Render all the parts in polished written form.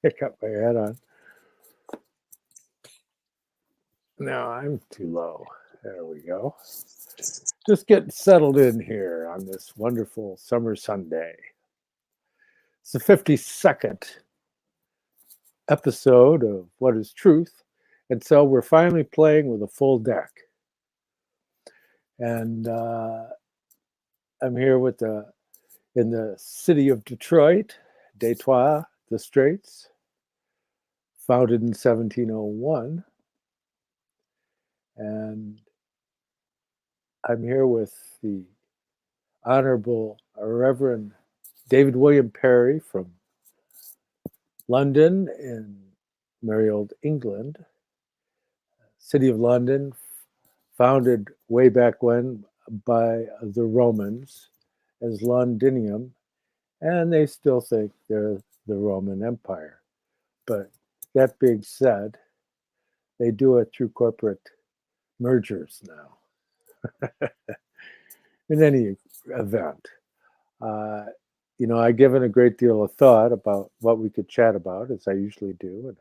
I got my hat on. No, I'm too low. There we go. Just getting settled in here on this wonderful summer Sunday. It's the 52nd episode of What is Truth? And so we're finally playing with a full deck. And I'm here in the city of Detroit, Detroit, the Straits, founded in 1701. And I'm here with the Honorable Reverend David William Parry from London in merry old England. City of London, founded way back when by the Romans as Londinium, and they still think they're the Roman Empire. But that being said, they do it through corporate mergers now. In any event, I've given a great deal of thought about what we could chat about, as I usually do, and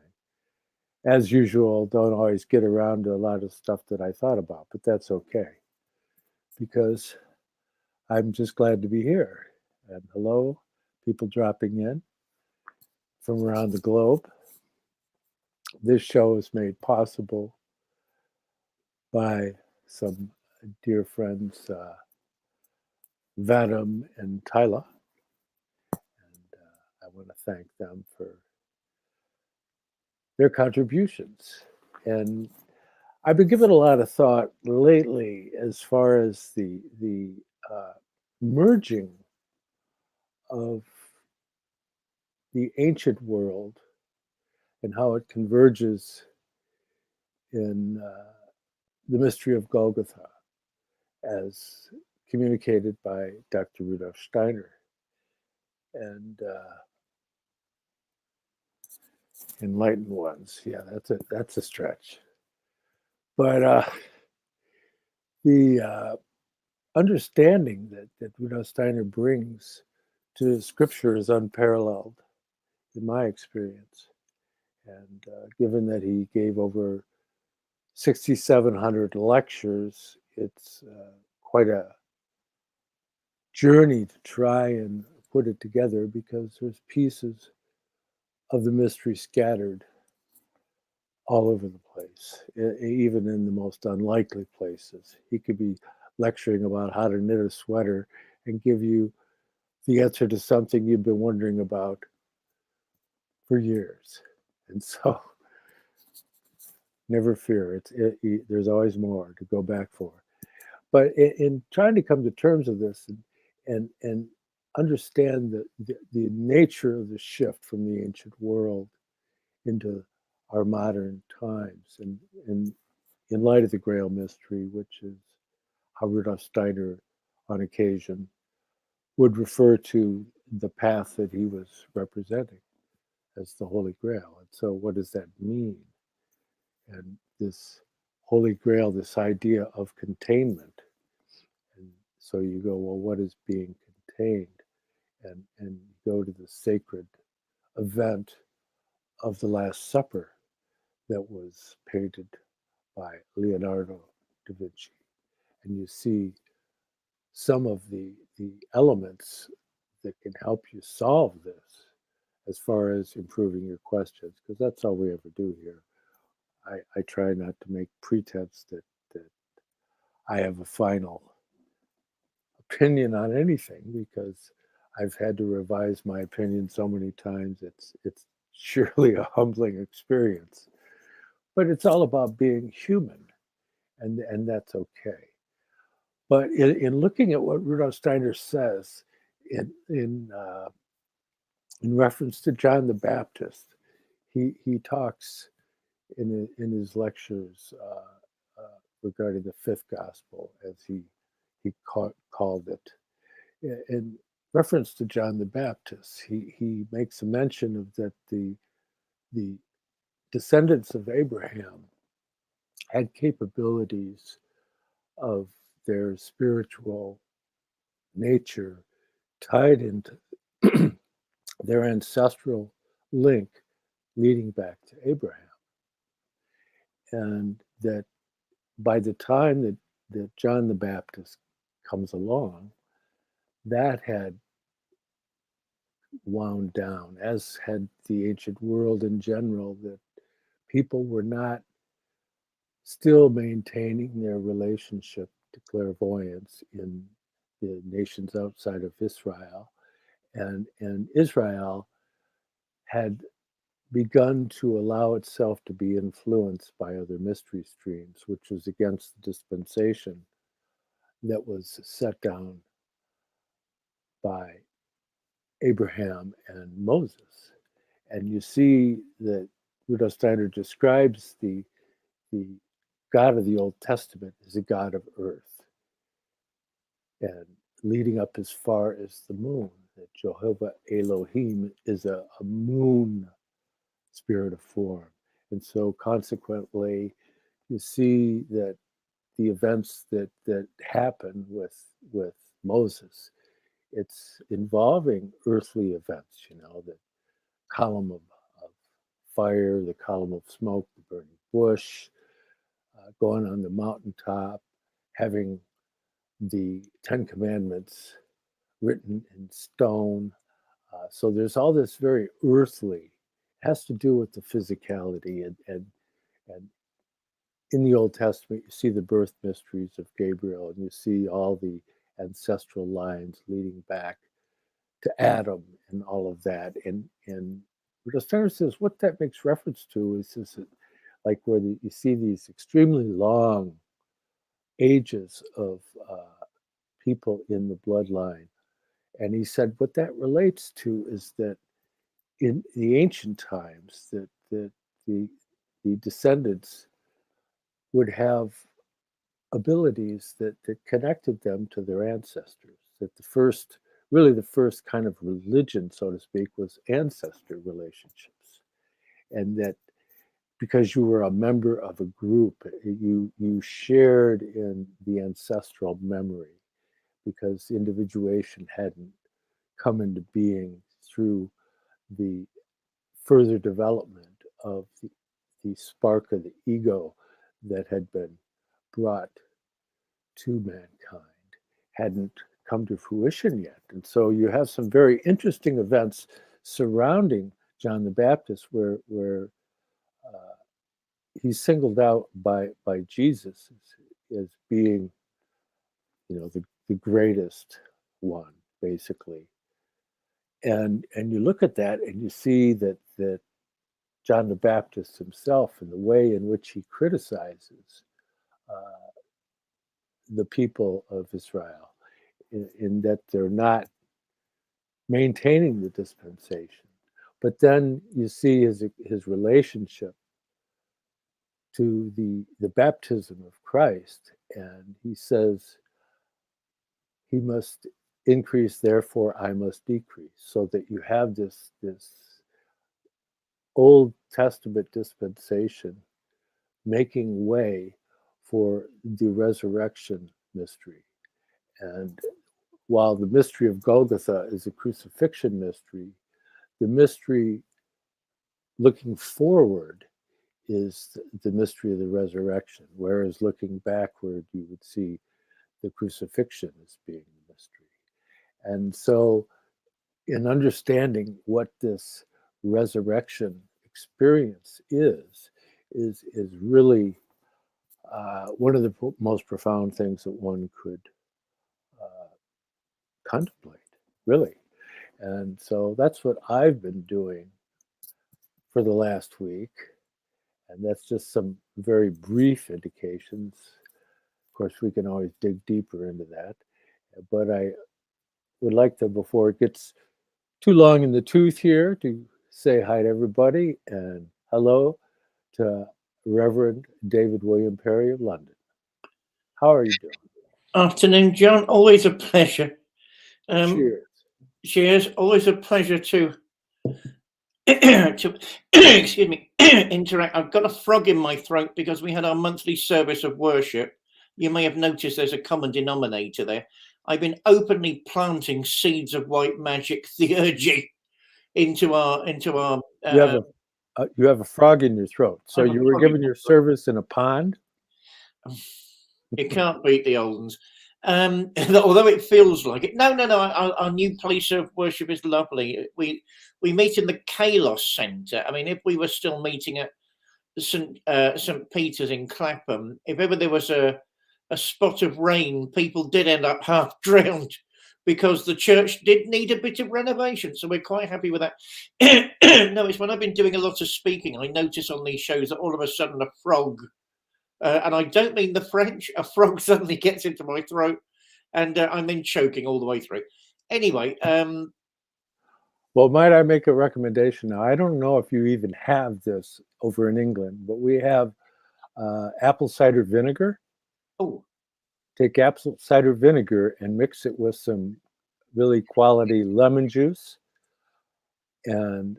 as usual, don't always get around to a lot of stuff that I thought about, but that's okay, because I'm just glad to be here. And hello, people dropping in from around the globe. This show is made possible by some dear friends, Vadim and Tyla. And I want to thank them for their contributions. And I've been giving a lot of thought lately as far as the merging of the ancient world and how it converges in the mystery of Golgotha, as communicated by Dr. Rudolf Steiner. And enlightened ones. Yeah, that's a stretch. But the understanding that Rudolf Steiner brings to Scripture is unparalleled in my experience. And given that he gave over 6,700 lectures, it's quite a journey to try and put it together, because there's pieces of the mystery scattered all over the place, even in the most unlikely places. He could be lecturing about how to knit a sweater and give you the answer to something you've been wondering about for years. And so, never fear, there's always more to go back for. But in trying to come to terms with this and understand the nature of the shift from the ancient world into our modern times, and in light of the Grail mystery, which is how Rudolf Steiner on occasion would refer to the path that he was representing as the Holy Grail. And so what does that mean? And this Holy Grail, this idea of containment. And so you go, well, what is being contained? And go to the sacred event of the Last Supper that was painted by Leonardo da Vinci. And you see some of the elements that can help you solve this as far as improving your questions, because that's all we ever do here. I try not to make pretense that I have a final opinion on anything, because I've had to revise my opinion so many times. It's surely a humbling experience. But it's all about being human, and that's okay. But in looking at what Rudolf Steiner says in reference to John the Baptist, he talks in his lectures regarding the fifth gospel, as he called it. In reference to John the Baptist, he makes a mention of that the descendants of Abraham had capabilities of their spiritual nature tied into their ancestral link leading back to Abraham. And that by the time that John the Baptist comes along, that had wound down, as had the ancient world in general, that people were not still maintaining their relationship to clairvoyance in the nations outside of Israel. And Israel had begun to allow itself to be influenced by other mystery streams, which was against the dispensation that was set down by Abraham and Moses. And you see that Rudolf Steiner describes the God of the Old Testament as a God of earth, and leading up as far as the moon, that Jehovah Elohim is a moon spirit of form. And so consequently, you see that the events that happen with Moses, it's involving earthly events, the column of fire, the column of smoke, the burning bush, going on the mountaintop, having the Ten Commandments written in stone. So there's all this very earthly, has to do with the physicality. And in the Old Testament, you see the birth mysteries of Gabriel, and you see all the ancestral lines leading back to Adam and all of that. And Rudolf Steiner says what that makes reference to is like where you see these extremely long ages of people in the bloodline. And he said what that relates to is that in the ancient times, that the descendants would have abilities that connected them to their ancestors. That the first kind of religion, so to speak, was ancestor relationships. And that because you were a member of a group, you shared in the ancestral memory, because individuation hadn't come into being through the further development of the spark of the ego that had been brought to mankind, hadn't come to fruition yet. And so you have some very interesting events surrounding John the Baptist where he's singled out by Jesus as being, the greatest one, basically. And you look at that and you see that John the Baptist himself, and the way in which he criticizes the people of Israel, in that they're not maintaining the dispensation. But then you see his relationship to the baptism of Christ, and he says, he must increase, therefore I must decrease, so that you have this Old Testament dispensation making way for the resurrection mystery. And while the mystery of Golgotha is a crucifixion mystery, the mystery looking forward is the mystery of the resurrection, whereas looking backward, you would see the crucifixion as being the mystery. And so in understanding what this resurrection experience is really one of the most profound things that one could contemplate, really. And so that's what I've been doing for the last week. And that's just some very brief indications. Of course, we can always dig deeper into that. But I would like to, before it gets too long in the tooth here, to say hi to everybody and hello to Reverend David William Parry of London. How are you doing? Afternoon, John. Always a pleasure. Cheers. Cheers. Always a pleasure to excuse me, interact. I've got a frog in my throat because we had our monthly service of worship. You may have noticed there's a common denominator there. I've been openly planting seeds of white magic theurgy into our you have You have a frog in your throat. So I have a you were frog in given my your throat. service in a pond? You can't beat the old ones. Although it feels like it. No. Our new place of worship is lovely. We meet in the Kalos Centre. I mean, if we were still meeting at St Peter's in Clapham, if ever there was a spot of rain, people did end up half drowned because the church did need a bit of renovation. So we're quite happy with that. No, it's when I've been doing a lot of speaking, I notice on these shows that all of a sudden a frog, and I don't mean the French, a frog suddenly gets into my throat and I'm then choking all the way through. Anyway, Well, might I make a recommendation now? I don't know if you even have this over in England, but we have apple cider vinegar. oh, Take apple cider vinegar and mix it with some really quality lemon juice, and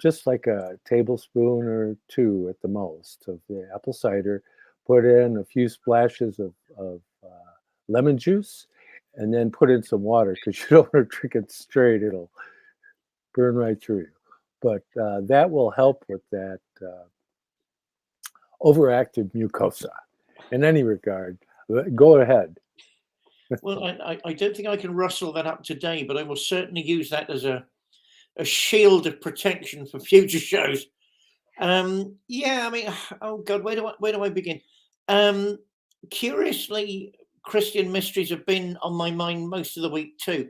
just like a tablespoon or two at the most of the apple cider. Put in a few splashes of lemon juice, and then put in some water, because you don't want to drink it straight. It'll burn right through you. But that will help with that overactive mucosa. In any regard, go ahead. well, I don't think I can rustle that up today, but I will certainly use that as a shield of protection for future shows. Yeah, I mean, oh God, where do I begin? Curiously, Christian mysteries have been on my mind most of the week too.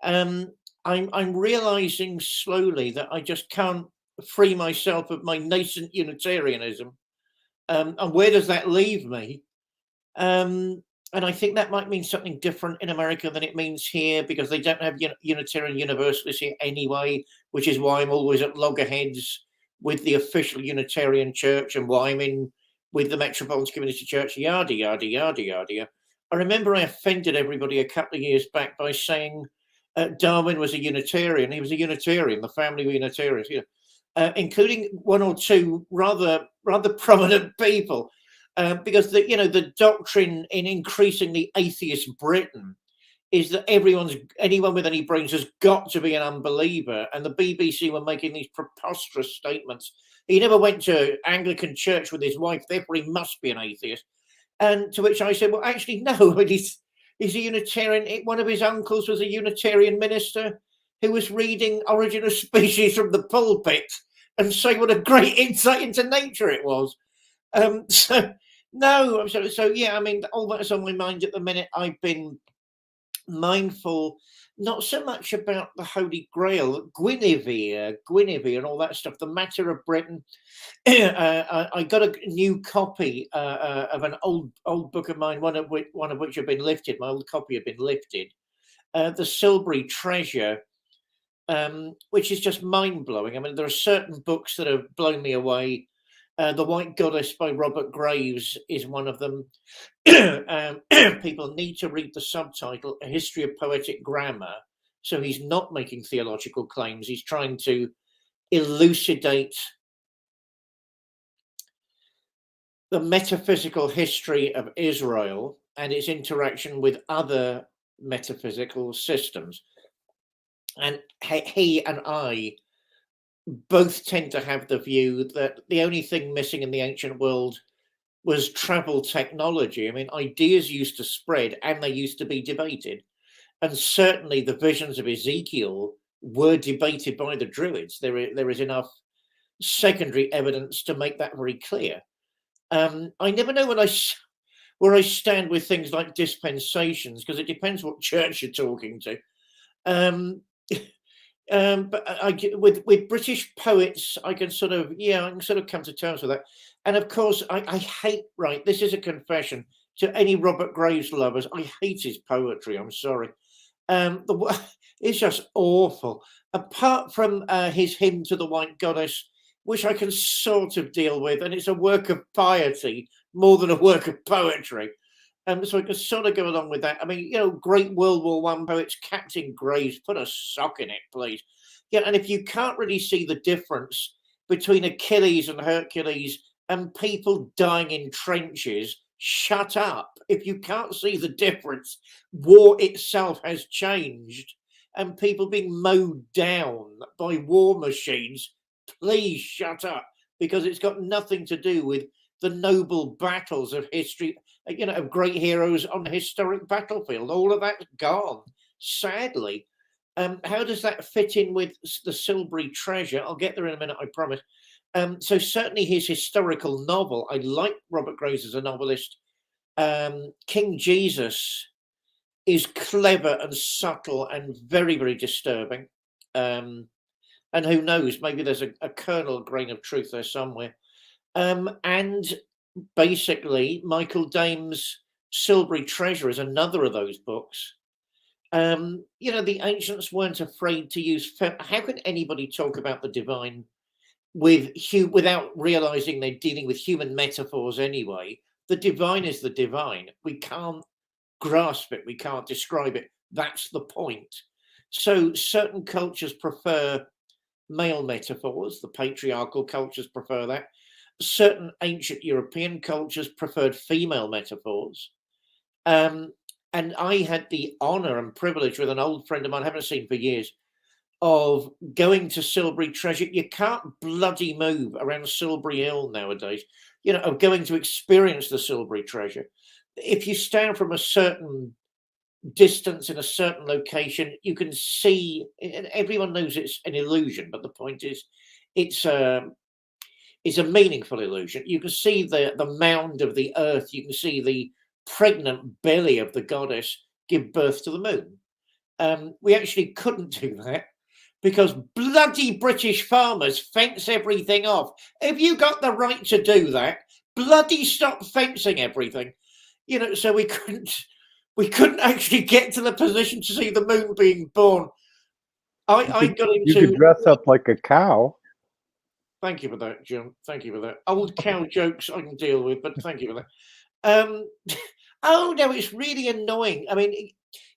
Um, I'm realizing slowly that I just can't free myself of my nascent Unitarianism. And where does that leave me? And I think that might mean something different in America than it means here, because they don't have Unitarian Universalists here anyway, which is why I'm always at loggerheads with the official Unitarian Church and why I'm in with the Metropolitan Community Church, yada, yada, yada, yada. I remember I offended everybody a couple of years back by saying Darwin was a Unitarian. He was a Unitarian. The family were Unitarians, including one or two rather prominent people. Because the doctrine in increasingly atheist Britain is that anyone with any brains has got to be an unbeliever, and the BBC were making these preposterous statements. He never went to Anglican church with his wife, therefore he must be an atheist. And to which I said, well, actually, no. I mean, he's a Unitarian. One of his uncles was a Unitarian minister who was reading Origin of Species from the pulpit and saying what a great insight into nature it was. So no, so yeah, I mean, all that's on my mind at the minute. I've been mindful, not so much about the Holy Grail, Guinevere, and all that stuff. The Matter of Britain. I got a new copy of an old book of mine, one of which had been lifted. My old copy had been lifted. The Silbury Treasure. Which is just mind blowing. I mean, there are certain books that have blown me away. The White Goddess by Robert Graves is one of them. People need to read the subtitle, A History of Poetic Grammar. So he's not making theological claims. He's trying to elucidate the metaphysical history of Israel and its interaction with other metaphysical systems. And he and I both tend to have the view that the only thing missing in the ancient world was travel technology. I mean, ideas used to spread and they used to be debated. And certainly the visions of Ezekiel were debated by the Druids. There is enough secondary evidence to make that very clear. I never know where I stand with things like dispensations, because it depends what church you're talking to. But with British poets, I can sort of come to terms with that. And of course, I hate. Right, this is a confession to any Robert Graves lovers. I hate his poetry. I'm sorry. It's just awful. Apart from his hymn to the White Goddess, which I can sort of deal with, and it's a work of piety more than a work of poetry. So I can sort of go along with that. I mean, great World War One poets, Captain Graves, put a sock in it, please. Yeah, and if you can't really see the difference between Achilles and Hercules and people dying in trenches, shut up. If you can't see the difference, war itself has changed, and people being mowed down by war machines please shut up, because it's got nothing to do with the noble battles of history, of great heroes on the historic battlefield. All of that's gone, sadly. How does that fit in with the Silbury treasure? I'll get there in a minute, I promise. So certainly his historical novel, I like Robert Graves as a novelist. King Jesus is clever and subtle and very, very disturbing. And who knows, maybe there's a kernel grain of truth there somewhere. And basically, Michael Dame's Silbury Treasure is another of those books. The ancients weren't afraid to use. How can anybody talk about the divine without realizing they're dealing with human metaphors anyway? The divine is the divine. We can't grasp it. We can't describe it. That's the point. So certain cultures prefer male metaphors. The patriarchal cultures prefer that. Certain ancient European cultures preferred female metaphors. And I had the honor and privilege with an old friend of mine I haven't seen for years of going to Silbury Treasure. You can't bloody move around Silbury Hill nowadays, of going to experience the Silbury Treasure. If you stand from a certain distance in a certain location, you can see, and everyone knows it's an illusion, but the point is it's a meaningful illusion. You can see the mound of the earth. You can see the pregnant belly of the goddess give birth to the moon. We actually couldn't do that because bloody British farmers fence everything off. Have you got the right to do that? Bloody stop fencing everything. So we couldn't actually get to the position to see the moon being born. I got into. You could dress up like a cow. Thank you for that, Jim. Thank you for that. Old cow jokes I can deal with, but thank you for that. Oh no, it's really annoying. I mean,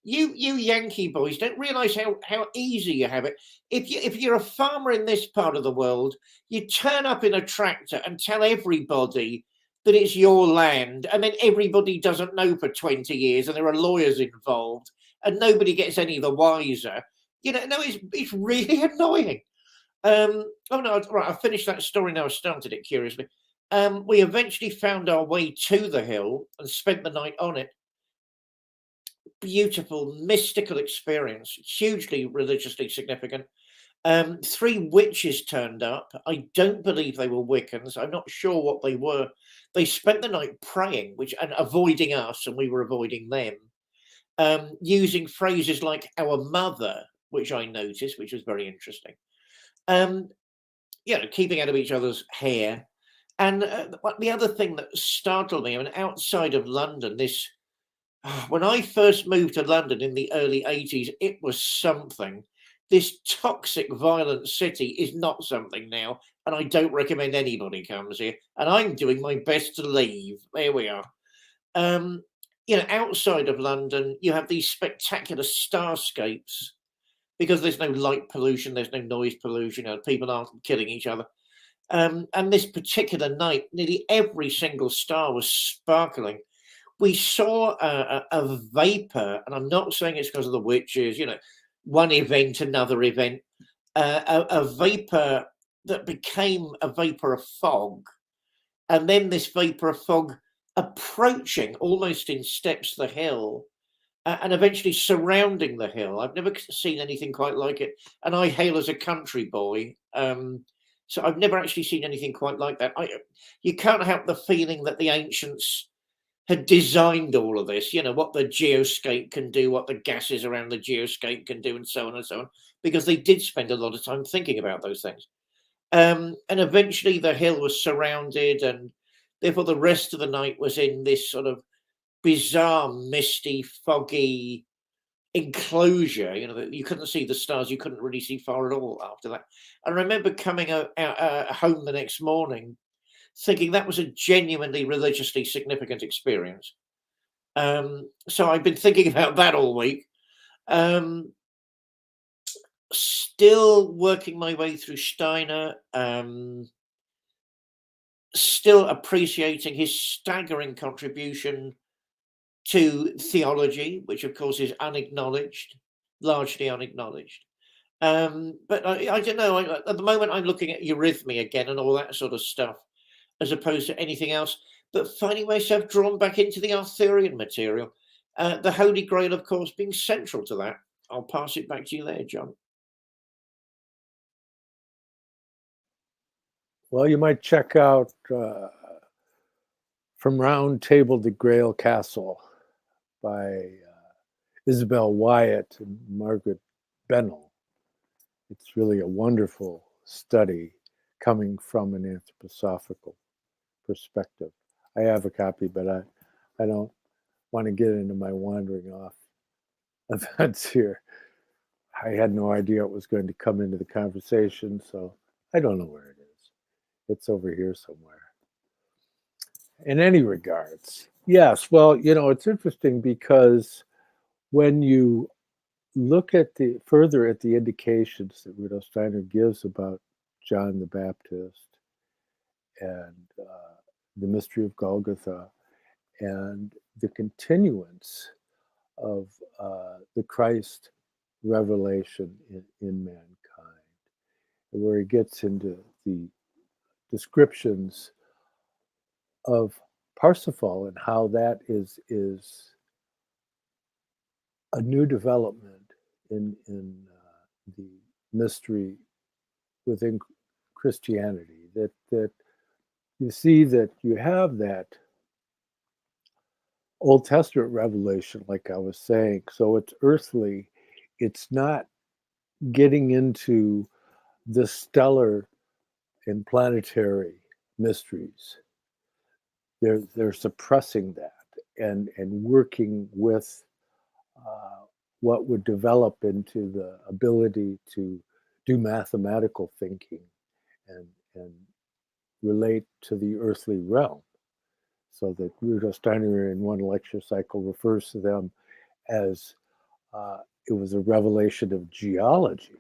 you Yankee boys don't realize how easy you have it. If you're a farmer in this part of the world, you turn up in a tractor and tell everybody that it's your land, and then everybody doesn't know for 20 years, and there are lawyers involved, and nobody gets any the wiser. No, it's really annoying. Oh no, right, I finished that story now. I started it curiously. We eventually found our way to the hill and spent the night on it. Beautiful, mystical experience, hugely religiously significant. 3 witches turned up. I don't believe they were Wiccans. I'm not sure what they were. They spent the night praying, and avoiding us, and we were avoiding them. Using phrases like "our mother," which I noticed, which was very interesting. Keeping out of each other's hair. And the other thing that startled me, I mean, outside of London, when I first moved to London in the early 80s, it was something. This toxic, violent city is not something now, and I don't recommend anybody comes here. And I'm doing my best to leave. There we are. Outside of London, you have these spectacular starscapes because there's no light pollution, there's no noise pollution, people aren't killing each other. And this particular night, nearly every single star was sparkling. We saw a vapor, and I'm not saying it's because of the witches, one event, another event, a vapor that became a vapor of fog. And then this vapor of fog approaching almost in steps the hill and eventually surrounding the hill. I've never seen anything quite like it. And I hail as a country boy. So I've never actually seen anything quite like that. You can't help the feeling that the ancients had designed all of this, what the geoscape can do, what the gases around the geoscape can do, and so on and so on, because they did spend a lot of time thinking about those things. And eventually the hill was surrounded, and therefore the rest of the night was in this sort of bizarre, misty, foggy enclosure. You couldn't see the stars, you couldn't really see far at all after that. I remember coming out home the next morning thinking that was a genuinely religiously significant experience. So I've been thinking about that all week. Still working my way through Steiner, still appreciating his staggering contribution to theology, which of course is unacknowledged, largely unacknowledged. But I don't know. At the moment, I'm looking at eurythmy again and all that sort of stuff, as opposed to anything else. But finding myself drawn back into the Arthurian material, the Holy Grail, of course, being central to that. I'll pass it back to you there, John. Well, you might check out From Round Table to Grail Castle by Isabel Wyatt and Margaret Bennell. It's really a wonderful study coming from an anthroposophical perspective. I have a copy, but I don't want to get into my wandering off events here. I had no idea it was going to come into the conversation, so I don't know where it is. It's over here somewhere. In any regards, yes, well, it's interesting because when you look at further at the indications that Rudolf Steiner gives about John the Baptist and the mystery of Golgotha and the continuance of the Christ revelation in mankind, where he gets into the descriptions of Parsifal and how that is a new development in the mystery within Christianity, that you see that you have that Old Testament revelation, like I was saying. So it's earthly. It's not getting into the stellar and planetary mysteries. They're suppressing that and working with what would develop into the ability to do mathematical thinking and relate to the earthly realm. So that Rudolf Steiner in one lecture cycle refers to them as it was a revelation of geology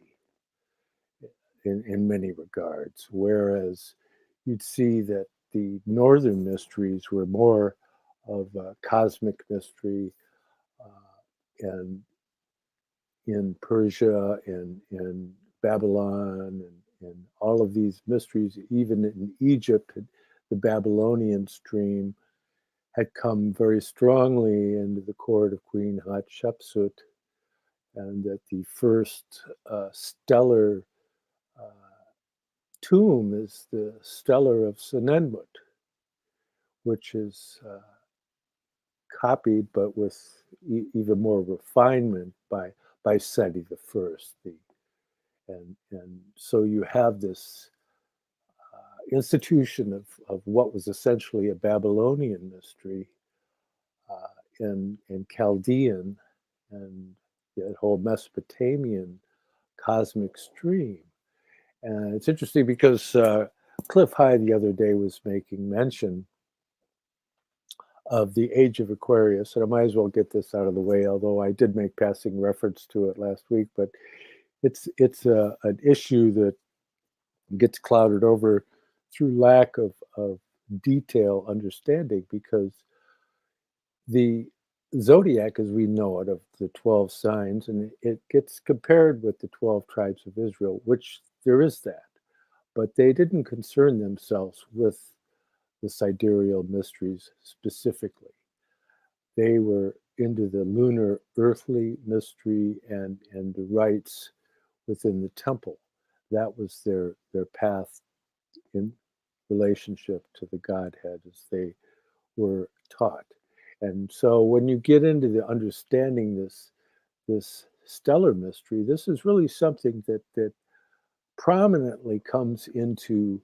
in many regards, whereas you'd see that the northern mysteries were more of a cosmic mystery, and in Persia and in Babylon and all of these mysteries, even in Egypt, the Babylonian stream had come very strongly into the court of Queen Hatshepsut, and that the first stellar tomb is the stellar of Senenmut, which is copied but with even more refinement by Seti the First. And so you have this institution of what was essentially a Babylonian mystery in Chaldean and that whole Mesopotamian cosmic stream. And it's interesting because Cliff High the other day was making mention of the age of Aquarius, and I might as well get this out of the way, although I did make passing reference to it last week, but it's an issue that gets clouded over through lack of detail understanding, because the zodiac as we know it of the 12 signs, and it gets compared with the 12 tribes of Israel, which there is that, but they didn't concern themselves with the sidereal mysteries specifically. They were into the lunar earthly mystery and the rites within the temple. That was their path in relationship to the Godhead as they were taught. And so when you get into the understanding this stellar mystery, this is really something that prominently comes into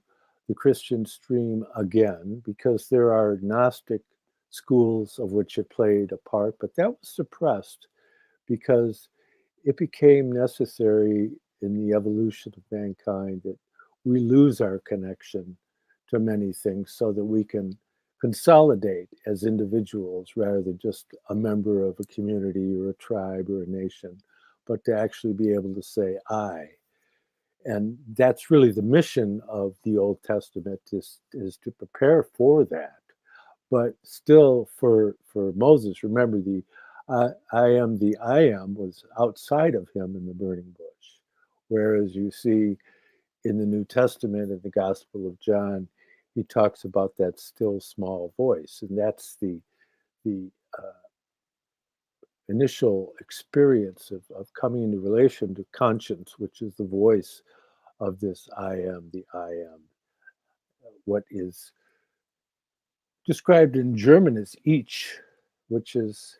the Christian stream again, because there are Gnostic schools of which it played a part, but that was suppressed because it became necessary in the evolution of mankind that we lose our connection to many things so that we can consolidate as individuals rather than just a member of a community or a tribe or a nation, but to actually be able to say I. And that's really the mission of the Old Testament is to prepare for that. But still, for Moses, remember I am the I am was outside of him in the burning bush, Whereas you see in the New Testament, in the Gospel of John, he talks about that still small voice, and that's the initial experience of coming into relation to conscience, which is the voice of this I am, the I am. What is described in German as Ich, which is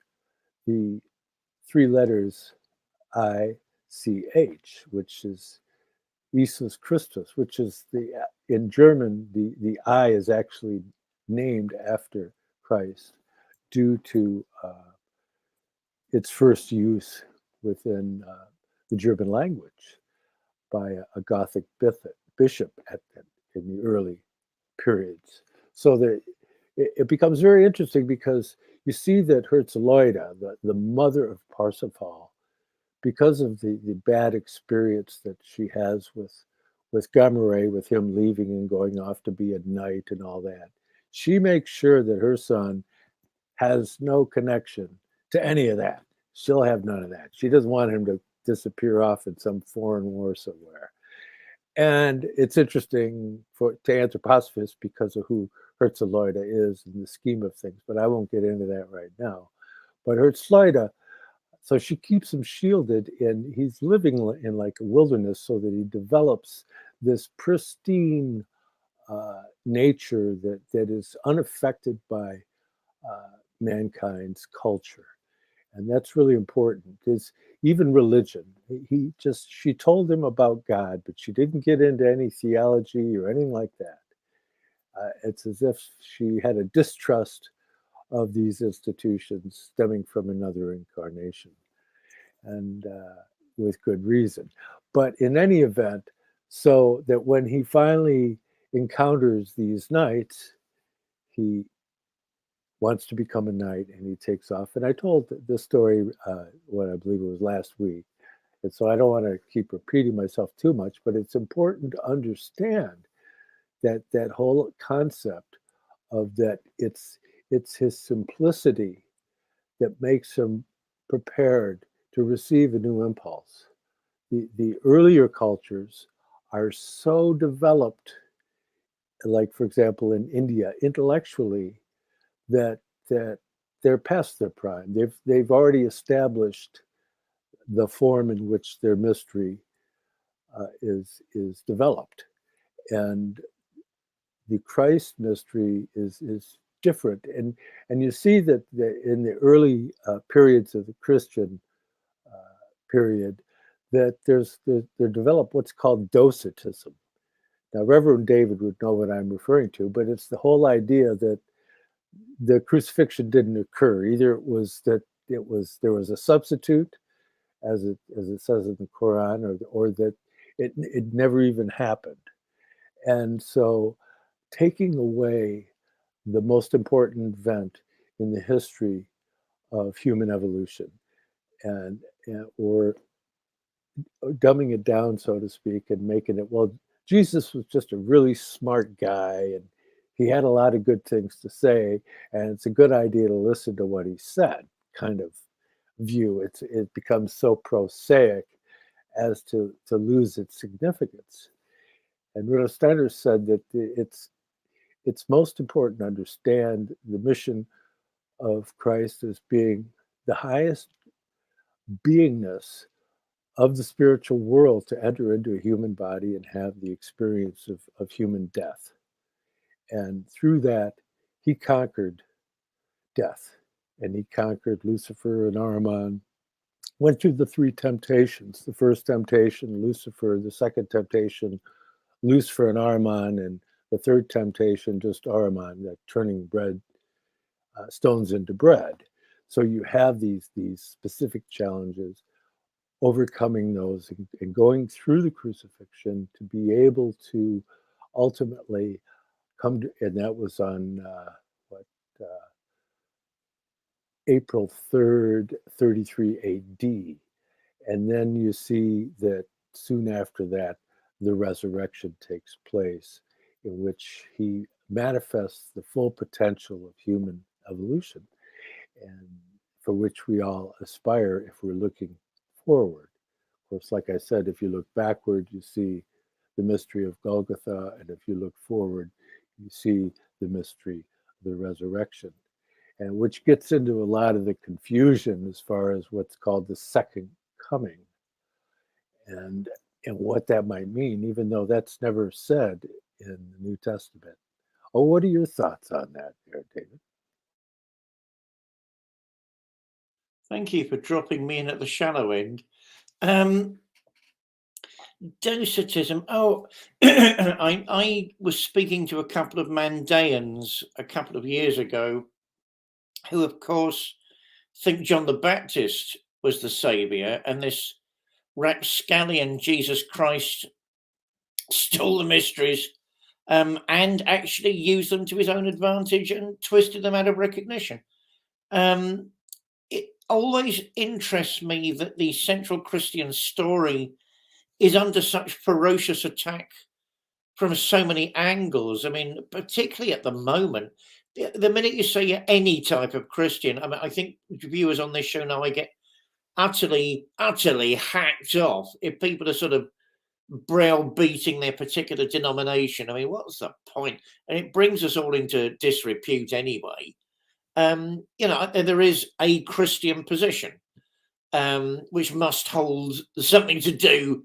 the three letters ICH, which is Jesus Christus, which is in German, the I is actually named after Christ due to its first use within the German language by a Gothic bishop in the early periods. So it becomes very interesting because you see that Herzeloida, the mother of Parsifal, because of the bad experience that she has with Gamaré, with him leaving and going off to be a knight and all that, she makes sure that her son has no connection to any of that. She'll have none of that. She doesn't want him to disappear off in some foreign war somewhere. And it's interesting to anthroposophists because of who Herzeloida is in the scheme of things, but I won't get into that right now. But Herzeloida, so she keeps him shielded, and he's living in like a wilderness so that he develops this pristine nature that is unaffected by mankind's culture. And that's really important, because even religion, she told him about God, but she didn't get into any theology or anything like that. It's as if she had a distrust of these institutions stemming from another incarnation, and with good reason. But in any event, so that when he finally encounters these knights, he wants to become a knight, and he takes off. And I told this story, what I believe it was last week, and so I don't want to keep repeating myself too much, but it's important to understand that whole concept of that it's his simplicity that makes him prepared to receive a new impulse. The earlier cultures are so developed, like for example in India, intellectually, that they're past their prime. They've already established the form in which their mystery is developed, and the Christ mystery is different. And you see that in the early periods of the Christian period, that they're developed what's called docetism. Now, Reverend David would know what I'm referring to, but it's the whole idea that the crucifixion didn't occur. Either it was that there was a substitute, as it says in the Quran, or that it never even happened. And so, taking away the most important event in the history of human evolution, and or dumbing it down, so to speak, and making it, well, Jesus was just a really smart guy, and he had a lot of good things to say, and it's a good idea to listen to what he said, kind of view. It becomes so prosaic as to lose its significance. And Rudolf Steiner said that it's most important to understand the mission of Christ as being the highest beingness of the spiritual world, to enter into a human body and have the experience of human death. And through that, he conquered death, and he conquered Lucifer and Ahriman, went through the three temptations. The first temptation, Lucifer; the second temptation, Lucifer and Ahriman; and the third temptation, just Ahriman, that turning stones into bread. So you have these specific challenges, overcoming those, and going through the crucifixion to be able to ultimately come to, and that was on April 3rd, 33 AD. And then you see that soon after that, the resurrection takes place, in which he manifests the full potential of human evolution, and for which we all aspire if we're looking forward, course, like I said, if you look backward, you see the mystery of Golgotha, and if you look forward, you see the mystery of the resurrection, and which gets into a lot of the confusion as far as what's called the second coming, and what that might mean, even though that's never said in the New Testament. Oh, what are your thoughts on that there, David? Thank you for dropping me in at the shallow end. Docetism. Oh, I was speaking to a couple of Mandaeans a couple of years ago who, of course, think John the Baptist was the saviour, and this rapscallion Jesus Christ stole the mysteries and actually used them to his own advantage and twisted them out of recognition. It always interests me that the Central Christian story is under such ferocious attack from so many angles. I mean, particularly at the moment, the minute you say you're any type of Christian, I mean, I think viewers on this show now, I get utterly hacked off if people are sort of browbeating their particular denomination. I mean, what's the point? And it brings us all into disrepute anyway. There is a Christian position which must hold something to do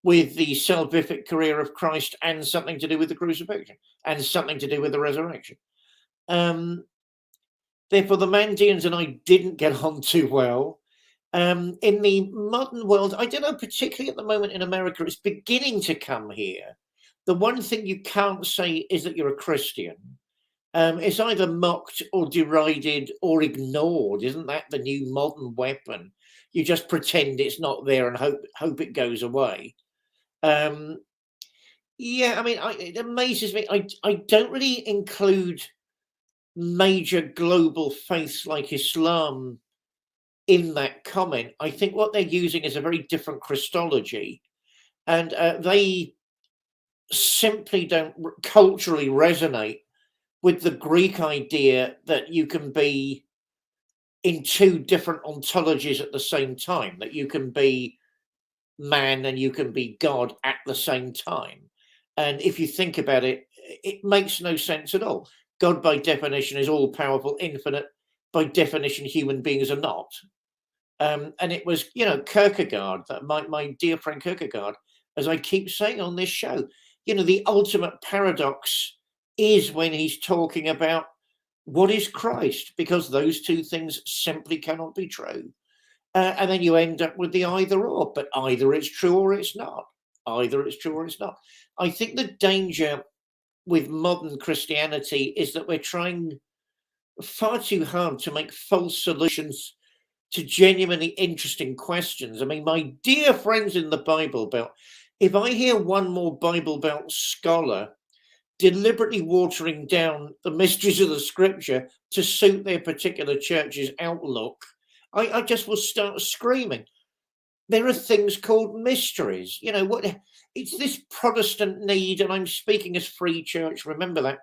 with the salvific career of Christ, and something to do with the crucifixion, and something to do with the resurrection. Therefore, the Mandeans and I didn't get on too well. In the modern world, I don't know, particularly at the moment in America, it's beginning to come here. The one thing you can't say is that you're a Christian. It's either mocked or derided or ignored. Isn't that the new modern weapon? You just pretend it's not there and hope it goes away. Yeah, I mean, it amazes me. I don't really include major global faiths like Islam in that comment. I think what they're using is a very different Christology, and they simply don't culturally resonate with the Greek idea that you can be in two different ontologies at the same time, that you can be man and you can be God at the same time. And if you think about it, it makes no sense at all. God, by definition, is all powerful, infinite. By definition, human beings are not. And it was, Kierkegaard, my dear friend Kierkegaard, as I keep saying on this show, the ultimate paradox is when he's talking about what is Christ, because those two things simply cannot be true. And then you end up with the either or, but either it's true or it's not. Either it's true or it's not. I think the danger with modern Christianity is that we're trying far too hard to make false solutions to genuinely interesting questions. I mean, my dear friends in the Bible Belt, if I hear one more Bible Belt scholar deliberately watering down the mysteries of the scripture to suit their particular church's outlook, I just will start screaming. There are things called mysteries. What? It's this Protestant need, and I'm speaking as free church, remember that.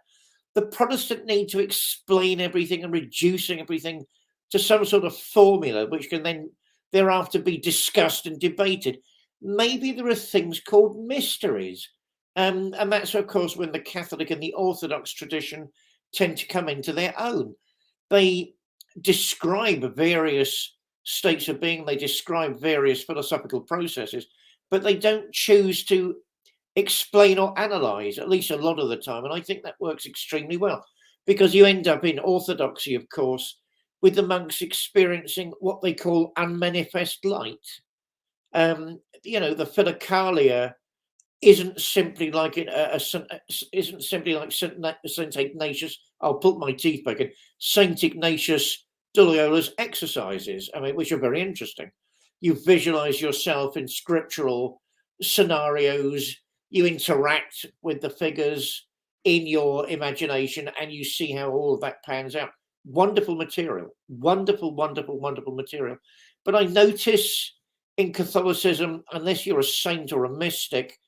The Protestant need to explain everything and reducing everything to some sort of formula which can then thereafter be discussed and debated. Maybe there are things called mysteries. And that's, of course, when the Catholic and the Orthodox tradition tend to come into their own. They describe various states of being, they describe various philosophical processes, but they don't choose to explain or analyze, at least a lot of the time. And I think that works extremely well, because you end up in orthodoxy, of course, with the monks experiencing what they call unmanifest light. The Philokalia isn't simply like isn't simply like Saint Ignatius. I'll put my teeth back in. Saint Ignatius de Loyola's exercises, which are very interesting. You visualize yourself in scriptural scenarios. You interact with the figures in your imagination, and you see how all of that pans out. Wonderful material, wonderful material. But I notice in Catholicism, unless you're a saint or a mystic,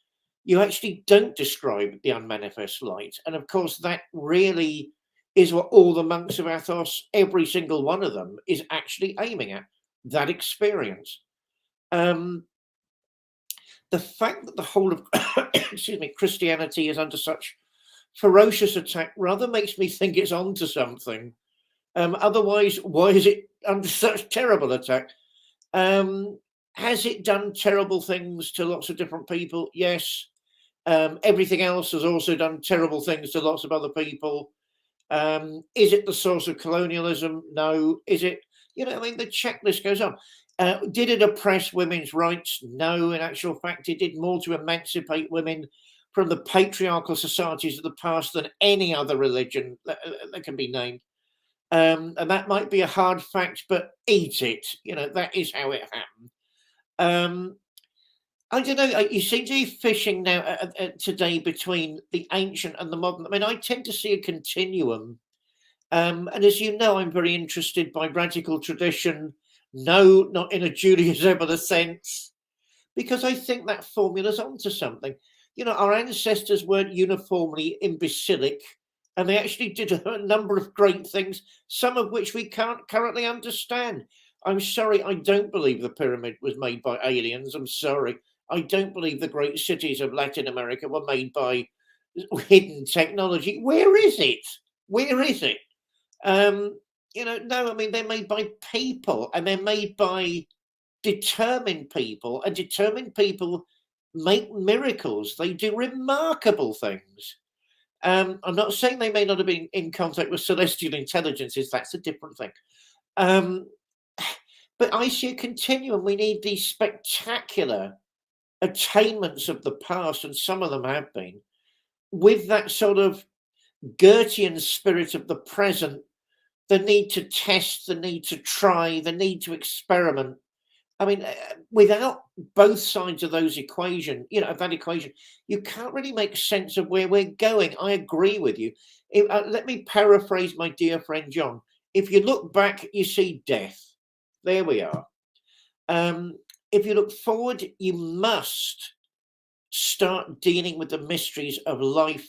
you actually don't describe the unmanifest light. And of course, that really is what all the monks of Athos, every single one of them, is actually aiming at, that experience. the fact that the whole of excuse me, Christianity is under such ferocious attack rather makes me think it's onto something. Otherwise, why is it under such terrible attack? Has it done terrible things to lots of different people? Yes. Everything else has also done terrible things to lots of other people. Is it the source of colonialism? No. Is it, I mean, the checklist goes on. Did it oppress women's rights? No. In actual fact, it did more to emancipate women from the patriarchal societies of the past than any other religion that can be named. And that might be a hard fact, but eat it. That is how it happened. I don't know. You seem to be fishing now today between the ancient and the modern. I mean, I tend to see a continuum. And as you know, I'm very interested by radical tradition. No, not in a Judaism sense, because I think that formula's onto something. Our ancestors weren't uniformly imbecilic, and they actually did a number of great things, some of which we can't currently understand. I'm sorry, I don't believe the pyramid was made by aliens. I'm sorry. I don't believe the great cities of Latin America were made by hidden technology. Where is it? Where is it? No, I mean, they're made by people, and they're made by determined people, and determined people make miracles. They do remarkable things. I'm not saying they may not have been in contact with celestial intelligences. That's a different thing. But I see a continuum. We need these spectacular attainments of the past, and some of them have been, with that sort of Goethean spirit of the present, the need to test, the need to try, the need to experiment. I mean, without both sides of those equation, of that equation, you can't really make sense of where we're going. I agree with you. Let me paraphrase my dear friend John. If you look back, you see death. There we are. If you look forward, you must start dealing with the mysteries of life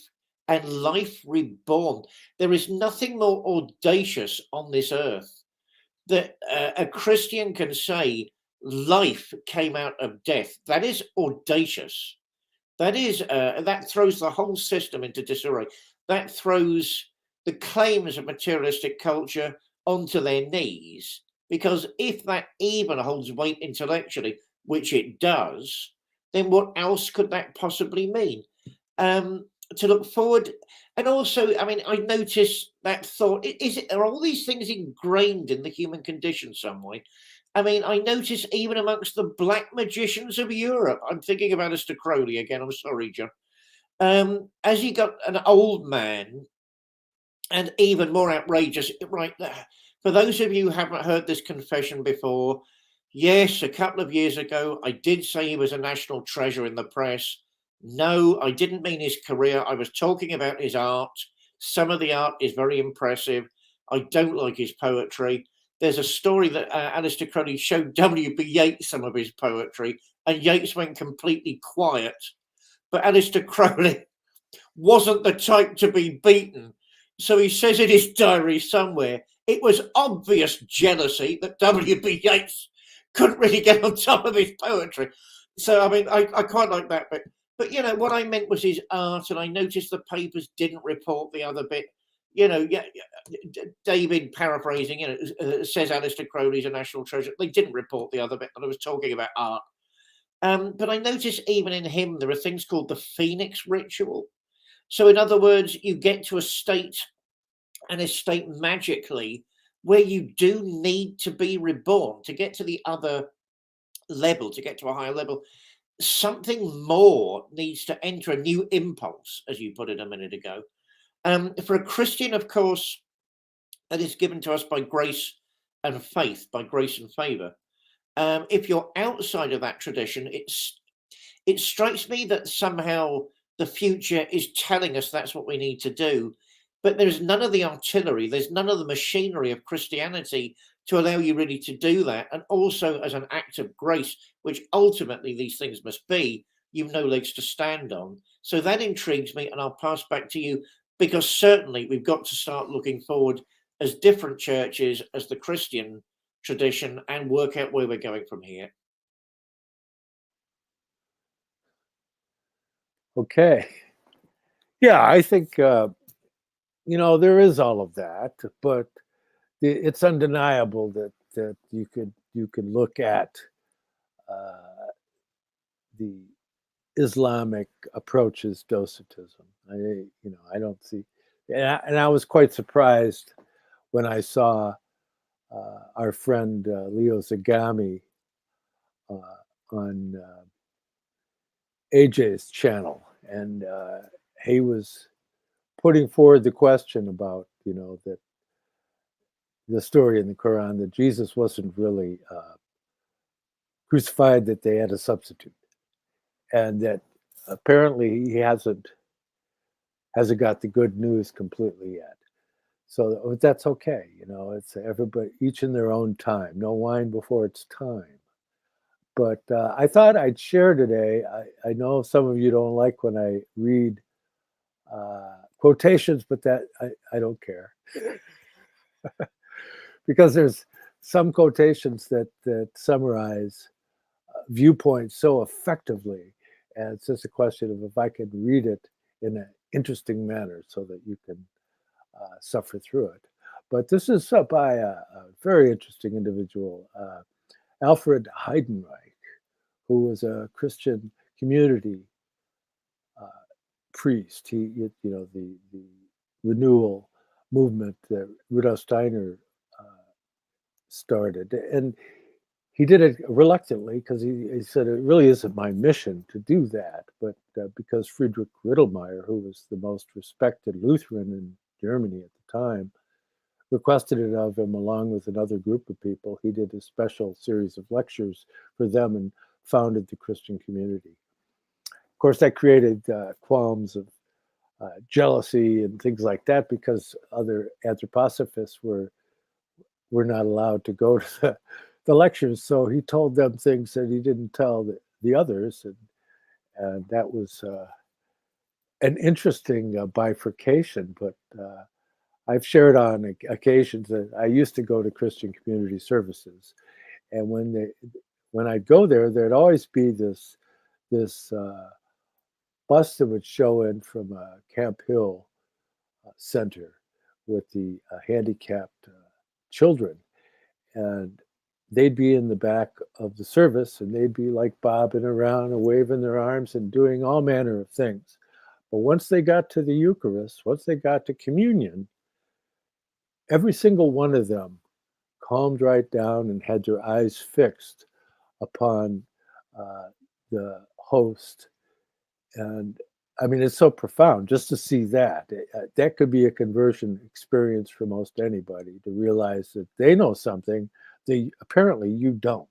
and life reborn. There is nothing more audacious on this earth that a Christian can say life came out of death. That is audacious. That throws the whole system into disarray. That throws the claims of materialistic culture onto their knees. Because if that even holds weight intellectually, which it does, then what else could that possibly mean? To look forward, and also, I mean, I notice that thought: are all these things ingrained in the human condition some way? I mean, I notice even amongst the black magicians of Europe. I'm thinking of Aleister Crowley again. I'm sorry, John. As he got an old man, and even more outrageous, right there. For those of you who haven't heard this confession before, yes, a couple of years ago, I did say he was a national treasure in the press. No, I didn't mean his career. I was talking about his art. Some of the art is very impressive. I don't like his poetry. There's a story that Aleister Crowley showed W.B. Yeats some of his poetry, and Yeats went completely quiet. But Aleister Crowley wasn't the type to be beaten. So he says in his diary somewhere, it was obvious jealousy that W.B. Yeats couldn't really get on top of his poetry. So, I mean, I quite like that bit. But, what I meant was his art, and I noticed the papers didn't report the other bit. David paraphrasing, says Aleister Crowley's a national treasure. They didn't report the other bit, and I was talking about art. But I noticed even in him, there are things called the Phoenix ritual. So, in other words, you get to a state magically where you do need to be reborn to get to the other level, to get to a higher level. Something more needs to enter, a new impulse, as you put it a minute ago. For a Christian, of course, that is given to us by grace and faith, by grace and favor. If you're outside of that tradition, it strikes me that somehow the future is telling us that's what we need to do. But there's none of the artillery, there's none of the machinery of Christianity to allow you really to do that. And also as an act of grace, which ultimately these things must be, you've no legs to stand on. So that intrigues me, and I'll pass back to you, because certainly we've got to start looking forward as different churches, as the Christian tradition, and work out where we're going from here. Okay. Yeah, I think there is all of that, but it's undeniable that you could look at uh, the Islamic approaches docetism. I don't see, and I was quite surprised when I saw our friend Leo Zagami uh, on AJ's channel, and he was putting forward the question about that the story in the Quran that Jesus wasn't really crucified, that they had a substitute, and that apparently he hasn't got the good news completely yet. So that's okay. It's everybody, each in their own time. No wine before it's time. But I thought I'd share today. I know some of you don't like when I read quotations, but that I don't care because there's some quotations that summarize viewpoints so effectively, and it's just a question of if I could read it in an interesting manner so that you can suffer through it. But this is by a very interesting individual, Alfred Heidenreich, who was a Christian community priest. The renewal movement that Rudolf Steiner started, and he did it reluctantly because he said it really isn't my mission to do that, but because Friedrich Rittelmeyer, who was the most respected Lutheran in Germany at the time, requested it of him along with another group of people. He did a special series of lectures for them and founded the Christian community. Of course, that created qualms of jealousy and things like that because other anthroposophists were not allowed to go to the lectures. So he told them things that he didn't tell the others, and that was an interesting bifurcation. But I've shared on occasions that I used to go to Christian community services, and when I'd go there, there'd always be this bus that would show in from Camp Hill Center with the handicapped children, and they'd be in the back of the service, and they'd be like bobbing around and waving their arms and doing all manner of things. But once they got to the Eucharist, once they got to communion, every single one of them calmed right down and had their eyes fixed upon the host. And I mean, it's so profound just to see that. That could be a conversion experience for most anybody, to realize that they know something that apparently you don't,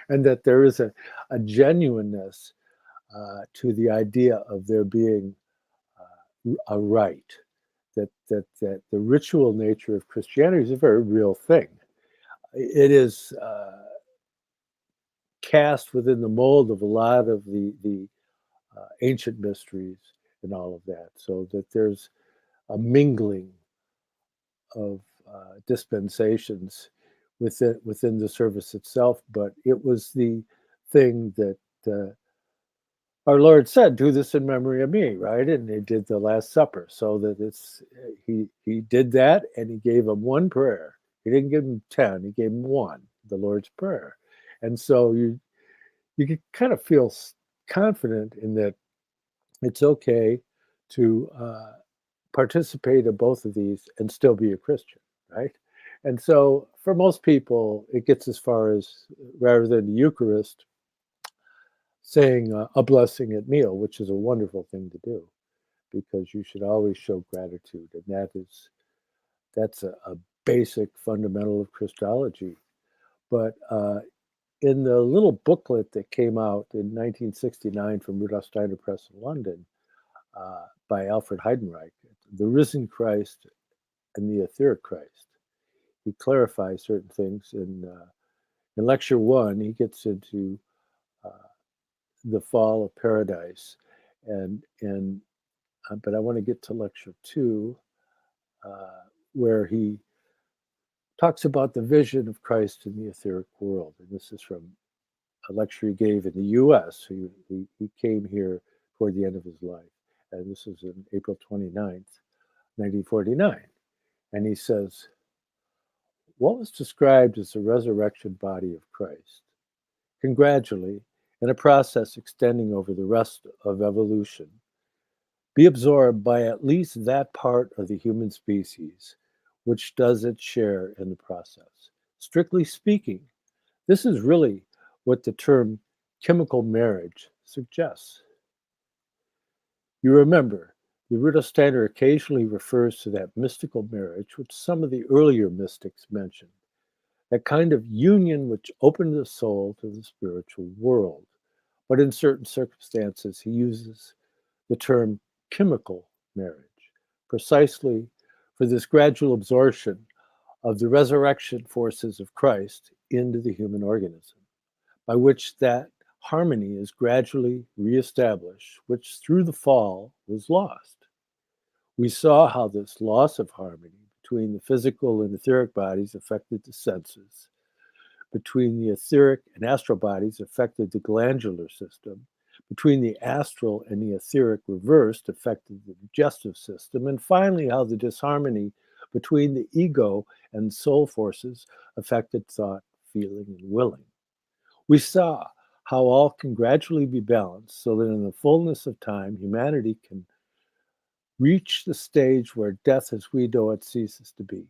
and that there is a genuineness to the idea of there being a right. That the ritual nature of Christianity is a very real thing. It is cast within the mold of a lot of the ancient mysteries and all of that, so that there's a mingling of dispensations within the service itself. But it was the thing that our Lord said, "Do this in memory of me," right? And they did the Last Supper, so that he did that, and he gave them one prayer. He didn't give them 10; he gave them one, the Lord's Prayer. And so you can kind of feel confident in that it's okay to participate in both of these and still be a Christian, right? And so for most people, it gets as far as, rather than the Eucharist, saying a blessing at meal, which is a wonderful thing to do, because you should always show gratitude, and that's a basic fundamental of Christology. But in the little booklet that came out in 1969 from Rudolf Steiner Press in London by Alfred Heidenreich, The Risen Christ and the Etheric Christ, he clarifies certain things. In lecture 1, he gets into the fall of paradise, and but I want to get to lecture 2, where he talks about the vision of Christ in the etheric world. And this is from a lecture he gave in the U.S. He came here toward the end of his life. And this is in April 29th, 1949. And he says, what was described as the resurrection body of Christ can gradually, in a process extending over the rest of evolution, be absorbed by at least that part of the human species which does its share in the process. Strictly speaking, this is really what the term chemical marriage suggests. You remember, the Rudolf Steiner occasionally refers to that mystical marriage which some of the earlier mystics mentioned, that kind of union which opened the soul to the spiritual world. But in certain circumstances, he uses the term chemical marriage, precisely for this gradual absorption of the resurrection forces of Christ into the human organism, by which that harmony is gradually reestablished, which through the fall was lost. We saw how this loss of harmony between the physical and etheric bodies affected the senses, between the etheric and astral bodies affected the glandular system, between the astral and the etheric reversed affected the digestive system, and finally how the disharmony between the ego and soul forces affected thought, feeling, and willing. We saw how all can gradually be balanced so that in the fullness of time, humanity can reach the stage where death as we know it ceases to be.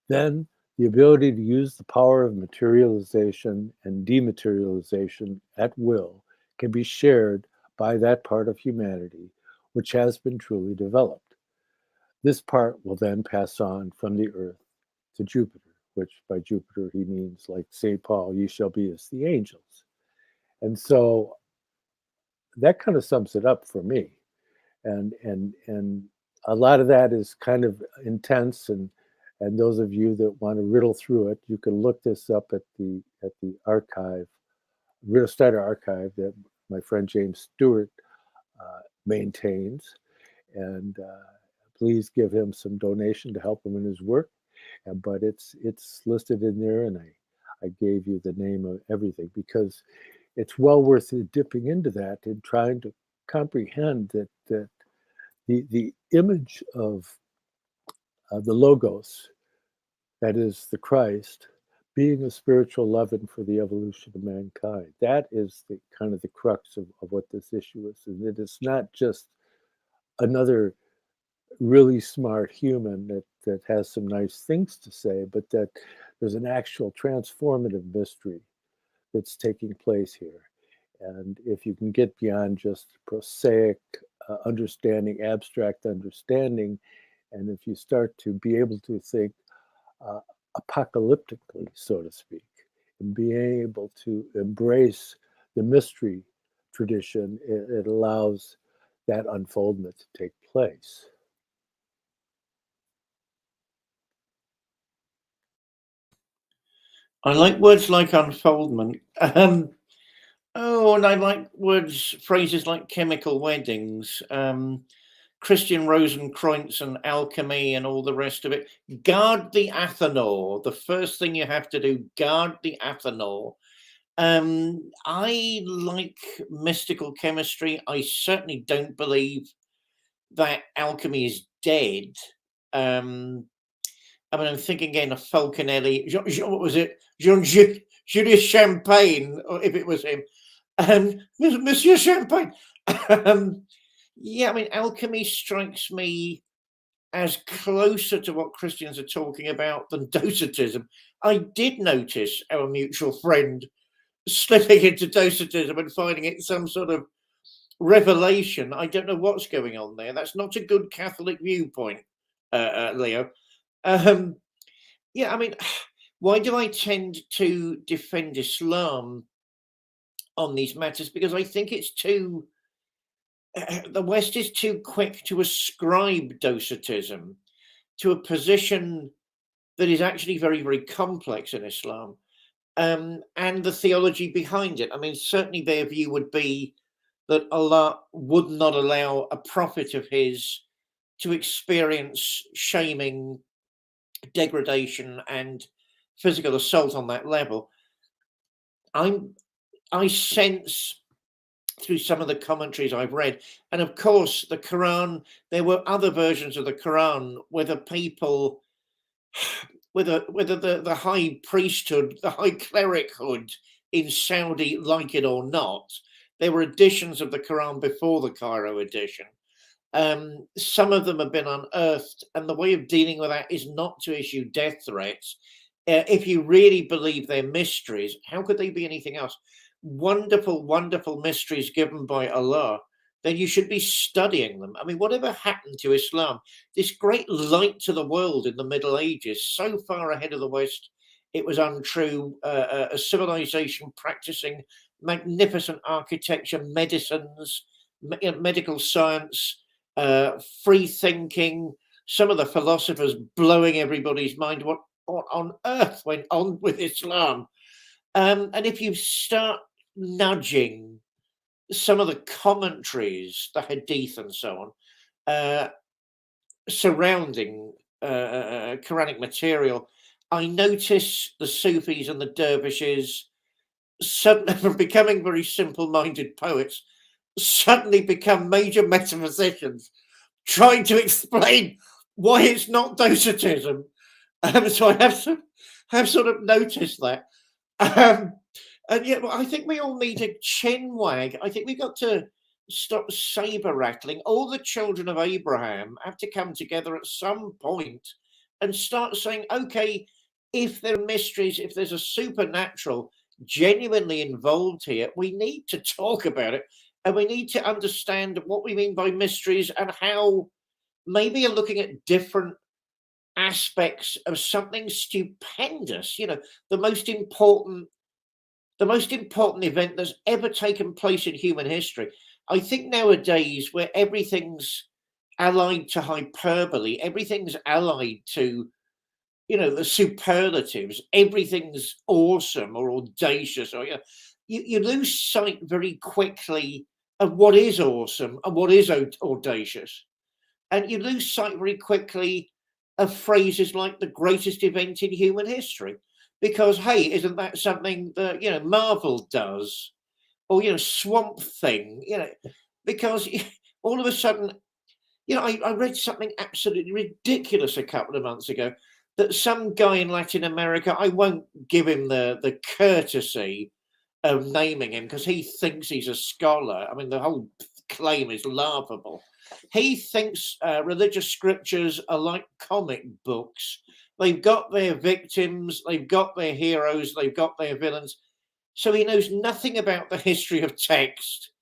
Then the ability to use the power of materialization and dematerialization at will can be shared by that part of humanity which has been truly developed. This part will then pass on from the earth to Jupiter, which by Jupiter he means, like St. Paul, ye shall be as the angels. And so that kind of sums it up for me. And a lot of that is kind of intense, and those of you that want to riddle through it, you can look this up at the archive, Riddle Steiner archive that my friend James Stewart maintains, and please give him some donation to help him in his work. But it's listed in there, and I gave you the name of everything because it's well worth dipping into that and trying to comprehend that the image of the Logos, that is the Christ, being a spiritual leaven for the evolution of mankind. That is the kind of the crux of what this issue is. And it is not just another really smart human that has some nice things to say, but that there's an actual transformative mystery that's taking place here. And if you can get beyond just prosaic understanding, abstract understanding, and if you start to be able to think apocalyptically, so to speak, and be able to embrace the mystery tradition, it allows that unfoldment to take place. I like words like unfoldment. And I like phrases like chemical weddings, Christian Rosenkreutz and alchemy and all the rest of it. Guard the Athanor. The first thing you have to do, guard the Athanor. I like mystical chemistry. I certainly don't believe that alchemy is dead. I'm thinking again of Falconelli. What was it? Julius Champagne, or if it was him. Monsieur Champagne. Alchemy strikes me as closer to what Christians are talking about than docetism. I did notice our mutual friend slipping into docetism and finding it some sort of revelation. I don't know what's going on there. That's not a good Catholic viewpoint, Leo. Why do I tend to defend Islam on these matters? Because I think it's too, the West is too quick to ascribe docetism to a position that is actually very, very complex in Islam, and the theology behind it. I mean, certainly their view would be that Allah would not allow a prophet of his to experience shaming, degradation, and physical assault on that level. I sense through some of the commentaries I've read. And of course, the Quran, there were other versions of the Quran where the people, whether the high priesthood, the high clerichood in Saudi like it or not, there were editions of the Quran before the Cairo edition. Some of them have been unearthed, and the way of dealing with that is not to issue death threats. If you really believe they're mysteries, how could they be anything else? Wonderful, wonderful mysteries given by Allah, then you should be studying them. I mean, whatever happened to Islam, this great light to the world in the Middle Ages, so far ahead of the West, it was untrue. A civilization practicing magnificent architecture, medicines, medical science, free thinking, some of the philosophers blowing everybody's mind. What on earth went on with Islam? And if you start nudging some of the commentaries, the hadith and so on, surrounding Quranic material, I notice the Sufis and the dervishes, suddenly, from becoming very simple-minded poets, suddenly become major metaphysicians, trying to explain why it's not docetism. So I have sort of noticed that. And yet, I think we all need a chin wag. I think we've got to stop saber rattling. All the children of Abraham have to come together at some point and start saying, okay, if there are mysteries, if there's a supernatural genuinely involved here, we need to talk about it, and we need to understand what we mean by mysteries and how maybe you're looking at different aspects of something stupendous. The most important event that's ever taken place in human history. I think nowadays, where everything's allied to hyperbole, everything's allied to, the superlatives, everything's awesome or audacious, or you lose sight very quickly of what is awesome and what is audacious. And you lose sight very quickly of phrases like the greatest event in human history. Because, hey, isn't that something that, Marvel does? Or, Swamp Thing, because all of a sudden, I read something absolutely ridiculous a couple of months ago, that some guy in Latin America, I won't give him the courtesy of naming him because he thinks he's a scholar. I mean, the whole claim is laughable. He thinks religious scriptures are like comic books. They've got their victims, they've got their heroes, they've got their villains. So he knows nothing about the history of text.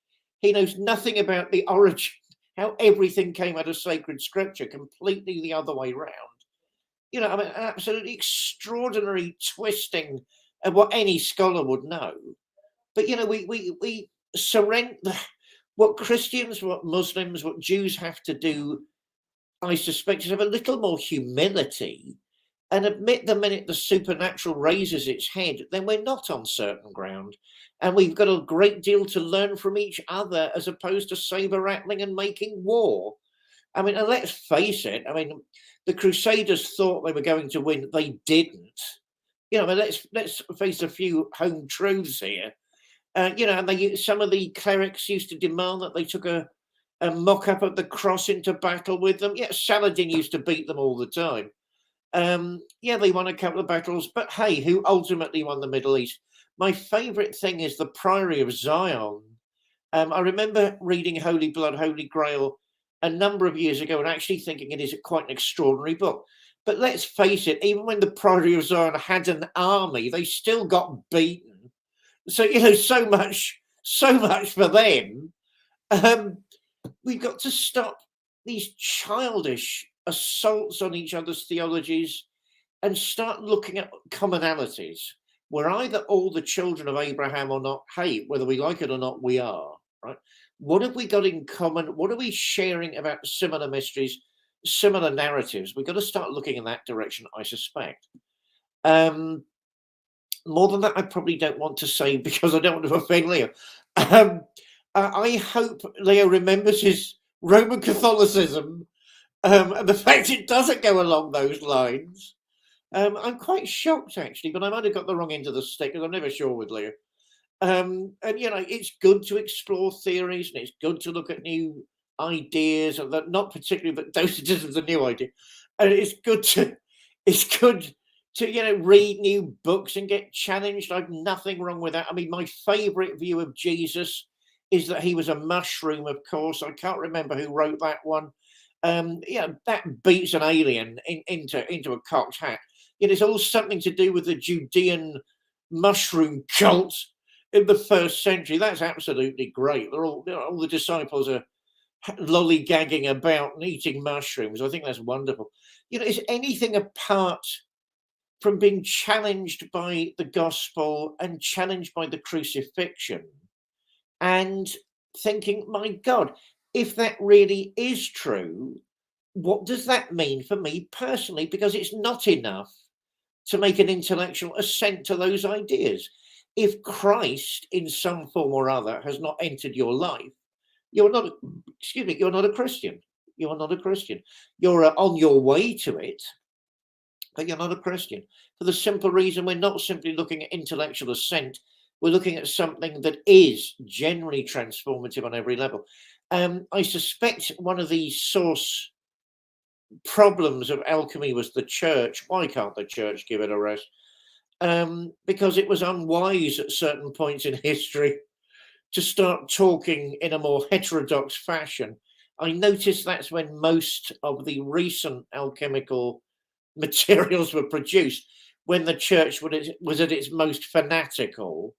He knows nothing about the origin, how everything came out of sacred scripture, completely the other way around. An absolutely extraordinary twisting of what any scholar would know. But, we surrender. What Christians, what Muslims, what Jews have to do, I suspect, is have a little more humility and admit the minute the supernatural raises its head, then we're not on certain ground. And we've got a great deal to learn from each other as opposed to saber rattling and making war. I mean, and let's face it, the Crusaders thought they were going to win. They didn't. Let's face a few home truths here. And some of the clerics used to demand that they took a mock-up of the cross into battle with them. Yeah, Saladin used to beat them all the time. They won a couple of battles, but hey, who ultimately won the Middle East? My favorite thing is the Priory of Zion. I remember reading Holy Blood, Holy Grail a number of years ago and actually thinking it is quite an extraordinary book. But let's face it, even when the Priory of Zion had an army, they still got beaten. So, so much for them. We've got to stop these childish assaults on each other's theologies and start looking at commonalities. We're either all the children of Abraham or not. Hey, whether we like it or not, we are, right? What have we got in common? What are we sharing about similar mysteries, similar narratives? We've got to start looking in that direction, I suspect. More than that, I probably don't want to say because I don't want to offend Leo. I hope Leo remembers his Roman Catholicism and the fact it doesn't go along those lines. I'm quite shocked, actually, but I might have got the wrong end of the stick because I'm never sure with Leo. And it's good to explore theories, and it's good to look at new ideas, and that not particularly, but dosages of the new idea. And it's good to read new books and get challenged. I've nothing wrong with that. I mean, my favourite view of Jesus is that he was a mushroom. Of course, I can't remember who wrote that one. That beats an alien into a cocked hat. It's all something to do with the Judean mushroom cult in the first century. That's absolutely great. They're all the disciples are lollygagging about and eating mushrooms. I think that's wonderful. Is anything apart from being challenged by the gospel and challenged by the crucifixion and thinking, my God, if that really is true, what does that mean for me personally? Because it's not enough to make an intellectual assent to those ideas. If Christ, in some form or other, has not entered your life, you're not, you're not a Christian. You are not a Christian. You're on your way to it, but you're not a Christian. For the simple reason we're not simply looking at intellectual assent, we're looking at something that is generally transformative on every level. I suspect one of the source problems of alchemy was the church. Why can't the church give it a rest? Because it was unwise at certain points in history to start talking in a more heterodox fashion. I noticed that's when most of the recent alchemical materials were produced, when the church was at its most fanatical.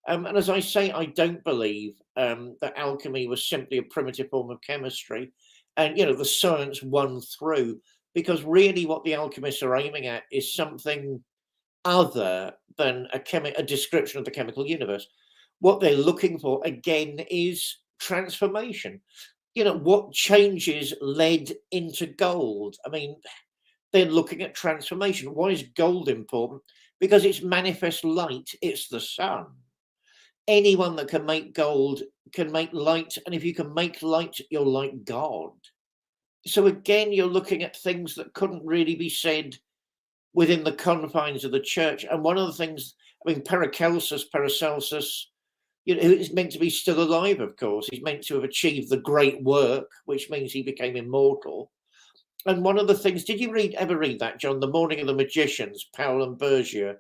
And as I say, I don't believe that alchemy was simply a primitive form of chemistry, and the science won through, because really what the alchemists are aiming at is something other than a description of the chemical universe. What they're looking for again is transformation. What changes lead into gold? I mean, they're looking at transformation. Why is gold important? Because it's manifest light. It's the sun. Anyone that can make gold can make light, and if you can make light, you're like God. So again, you're looking at things that couldn't really be said within the confines of the church. And one of the things, I mean, Paracelsus, is meant to be still alive, of course. He's meant to have achieved the great work, which means he became immortal. And one of the things, did you ever read that, John? The Morning of the Magicians, Powell and Bergier.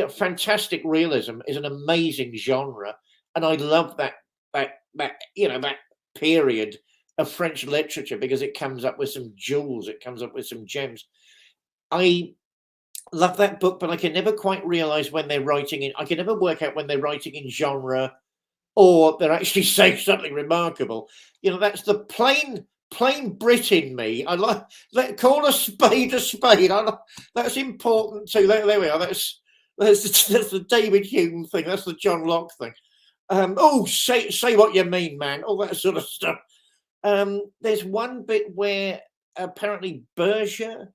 Fantastic realism is an amazing genre, and I love that period of French literature, because it comes up with some jewels, it comes up with some gems. I love that book, but I can never quite realize when they're writing in. I can never work out when they're writing in genre or they're actually saying something remarkable. That's the plain Brit in me. I call a spade a spade. That's important too. There we are. That's the David Hume thing. That's the John Locke thing. Say what you mean, man. All that sort of stuff. There's one bit where apparently Berger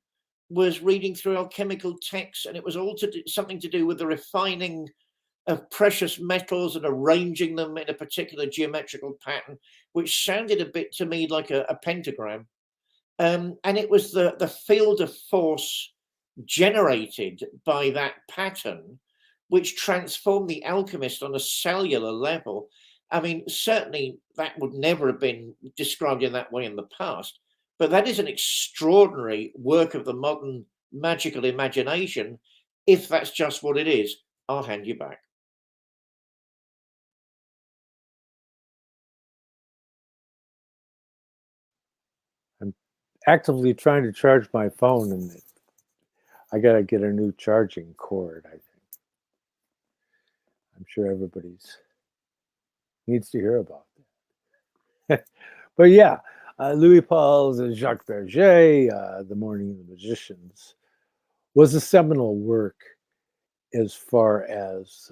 was reading through alchemical texts, and it was all something to do with the refining of precious metals and arranging them in a particular geometrical pattern, which sounded a bit to me like a pentagram. And it was the field of force generated by that pattern which transformed the alchemist on a cellular level. I mean, certainly that would never have been described in that way in the past, but that is an extraordinary work of the modern magical imagination, if that's just what it is. I'll hand you back. Actively trying to charge my phone, and I got to get a new charging cord, I think. I'm sure everybody's needs to hear about that. But yeah, Louis Paul's and Jacques Berger, The Morning of the Magicians, was a seminal work as far as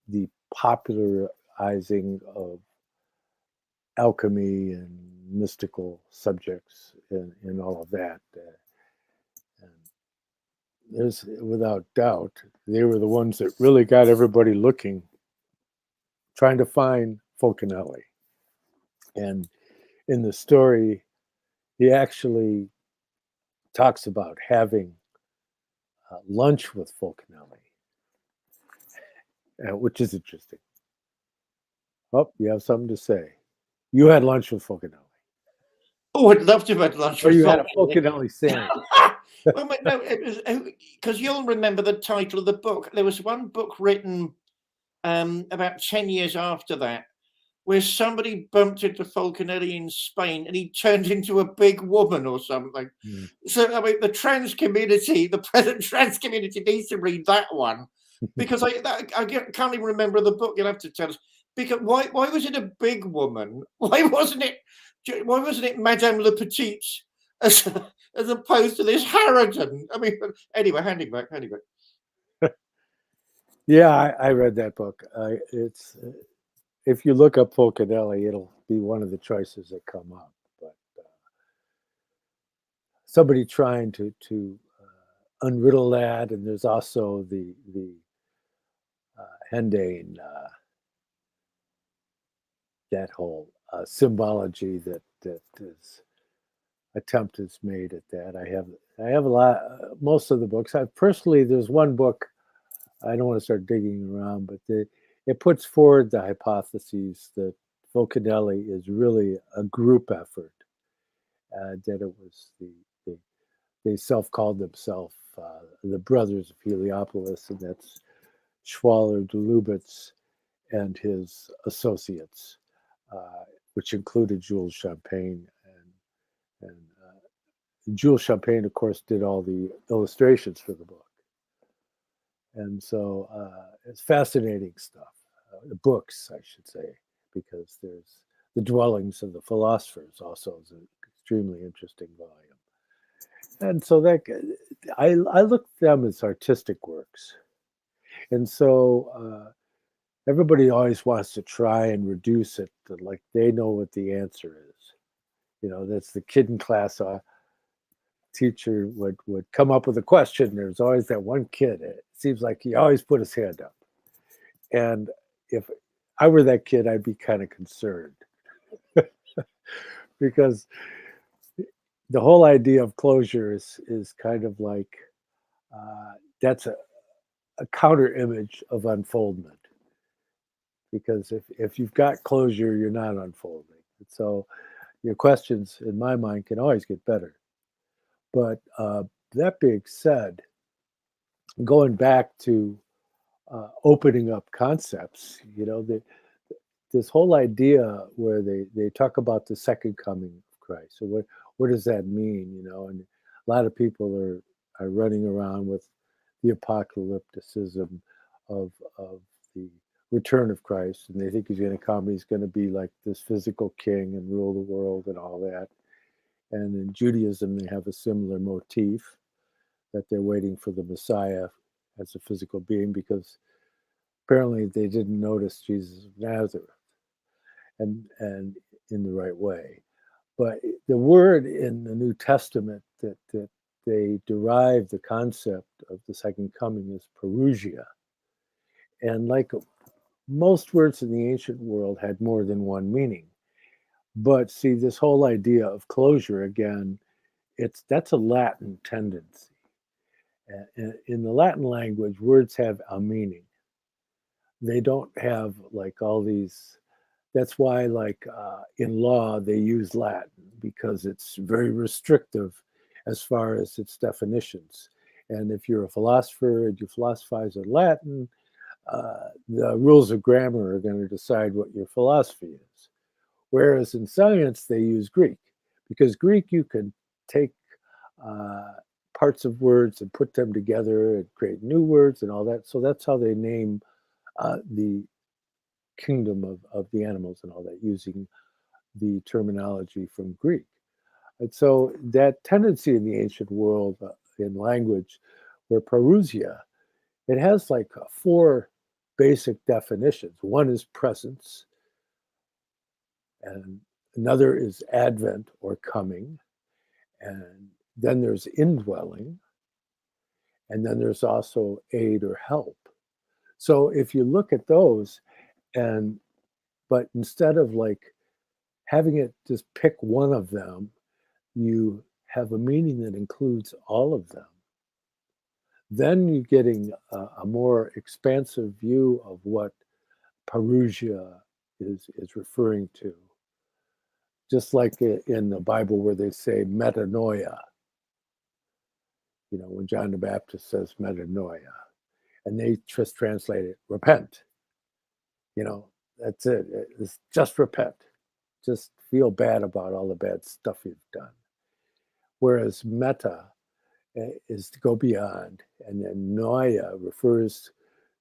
the popularizing of alchemy and mystical subjects and all of that. And there's, without doubt, they were the ones that really got everybody looking, trying to find Fulcanelli. And in the story, he actually talks about having lunch with Fulcanelli. which is interesting. Oh, you have something to say. You had lunch with Fulcanelli. Oh, I'd love to have had lunch Or with you had a Fulcanelli. Fulcanelli sandwich. Well, no, it was because you'll remember the title of the book. There was one book written about 10 years after that, where somebody bumped into Fulcanelli in Spain and he turned into a big woman or something. Mm. So, I mean, the trans community, the present trans community needs to read that one, because I can't even remember the book. You'll have to tell us. Because why was it a big woman? Why wasn't it Madame Le Petite as opposed to this harridan? I mean, anyway, handing back. Yeah, I read that book. It's if you look up Fulcanelli, it'll be one of the choices that come up. But somebody trying to unriddle that, and there's also the Hendane, that whole symbology that is attempt is made at that. I have a lot. Most of the books. Personally, there's one book. I don't want to start digging around, but it puts forward the hypotheses that Fulcanelli is really a group effort. That it was they self-called themselves the Brothers of Heliopolis, and that's Schwaller de Lubitz and his associates, which included Jules Champagne. And Jules Champagne, of course, did all the illustrations for the book. And so it's fascinating stuff. The books, I should say, because there's the Dwellings of the Philosophers also is an extremely interesting volume. And so that I look at them as artistic works. And so everybody always wants to try and reduce it to like they know what the answer is. You know, that's the kid in class. Teacher would come up with a question. There's always that one kid. It seems like he always put his hand up. And if I were that kid, I'd be kind of concerned because the whole idea of closure is kind of like that's a counter image of unfoldment. Because if you've got closure, you're not unfolding. So your questions, in my mind, can always get better. But that being said, going back to opening up concepts, you know, this whole idea where they talk about the second coming of Christ. So what does that mean? You know, and a lot of people are running around with the apocalypticism of the return of Christ, and they think he's going to come. He's going to be like this physical king and rule the world and all that. And in Judaism, they have a similar motif that they're waiting for the Messiah as a physical being because apparently they didn't notice Jesus of Nazareth and in the right way. But the word in the New Testament that they derive the concept of the second coming is parousia. And like most words in the ancient world had more than one meaning. But see, this whole idea of closure, again, that's a Latin tendency. In the Latin language, words have a meaning. They don't have like all these. That's why, like in law, they use Latin because it's very restrictive as far as its definitions. And if you're a philosopher and you philosophize in Latin, the rules of grammar are going to decide what your philosophy is. Whereas in science, they use Greek because Greek, you can take parts of words and put them together and create new words and all that. So that's how they name the kingdom of the animals and all that, using the terminology from Greek. And so that tendency in the ancient world in language, where parousia, it has like four basic definitions. One is presence, and another is advent or coming, and then there's indwelling, and then there's also aid or help. So if you look at those, but instead of like having it just pick one of them, you have a meaning that includes all of them. then you're getting a more expansive view of what parousia is referring to. Just like in the Bible where they say metanoia, when John the Baptist says metanoia, and they just translate it, repent. That's it. It's just repent. Just feel bad about all the bad stuff you've done. Whereas meta is to go beyond, and then noia refers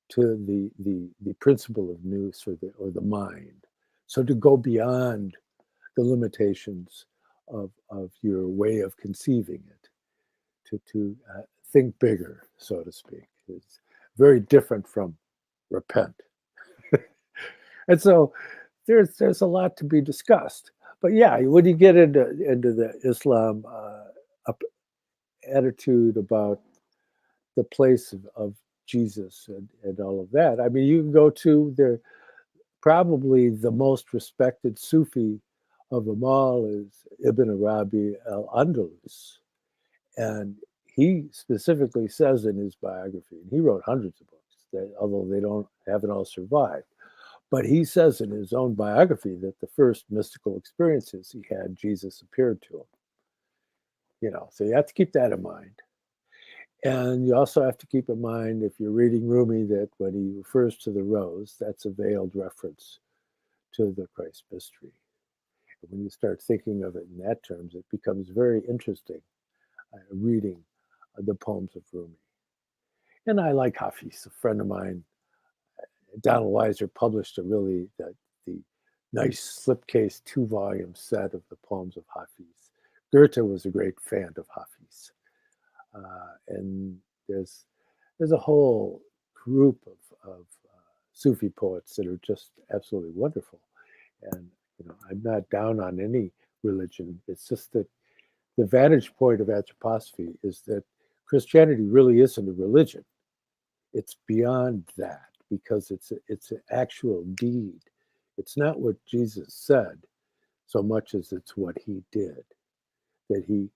to the principle of nous, or the mind. So to go beyond the limitations of your way of conceiving it, to think bigger, so to speak, is very different from repent. And so there's a lot to be discussed. But yeah, when you get into the Islam attitude about the place of Jesus and all of that, I mean, you can go to probably the most respected Sufi of them all is Ibn Arabi al-Andalus. And he specifically says in his biography, and he wrote hundreds of books, although they haven't all survived, but he says in his own biography that the first mystical experiences he had, Jesus appeared to him. So you have to keep that in mind. And you also have to keep in mind, if you're reading Rumi, that when he refers to the rose, that's a veiled reference to the Christ mystery. And when you start thinking of it in that terms, it becomes very interesting reading the poems of Rumi. And I like Hafiz. A friend of mine, Donald Weiser, published the nice slipcase 2-volume set of the poems of Hafiz. Goethe was a great fan of Hafiz. And there's a whole group of Sufi poets that are just absolutely wonderful. And I'm not down on any religion. It's just that the vantage point of anthroposophy is that Christianity really isn't a religion. It's beyond that, because it's an actual deed. It's not what Jesus said so much as it's what he did, that he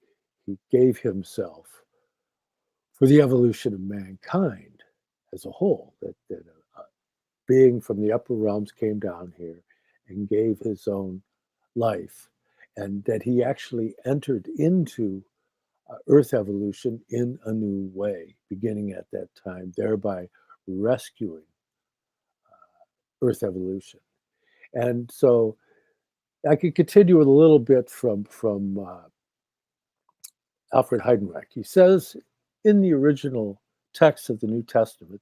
gave himself for the evolution of mankind as a whole, that a being from the upper realms came down here and gave his own life, and that he actually entered into Earth evolution in a new way, beginning at that time, thereby rescuing Earth evolution. And so I could continue with a little bit from Alfred Heidenreich. He says in the original text of the New Testament,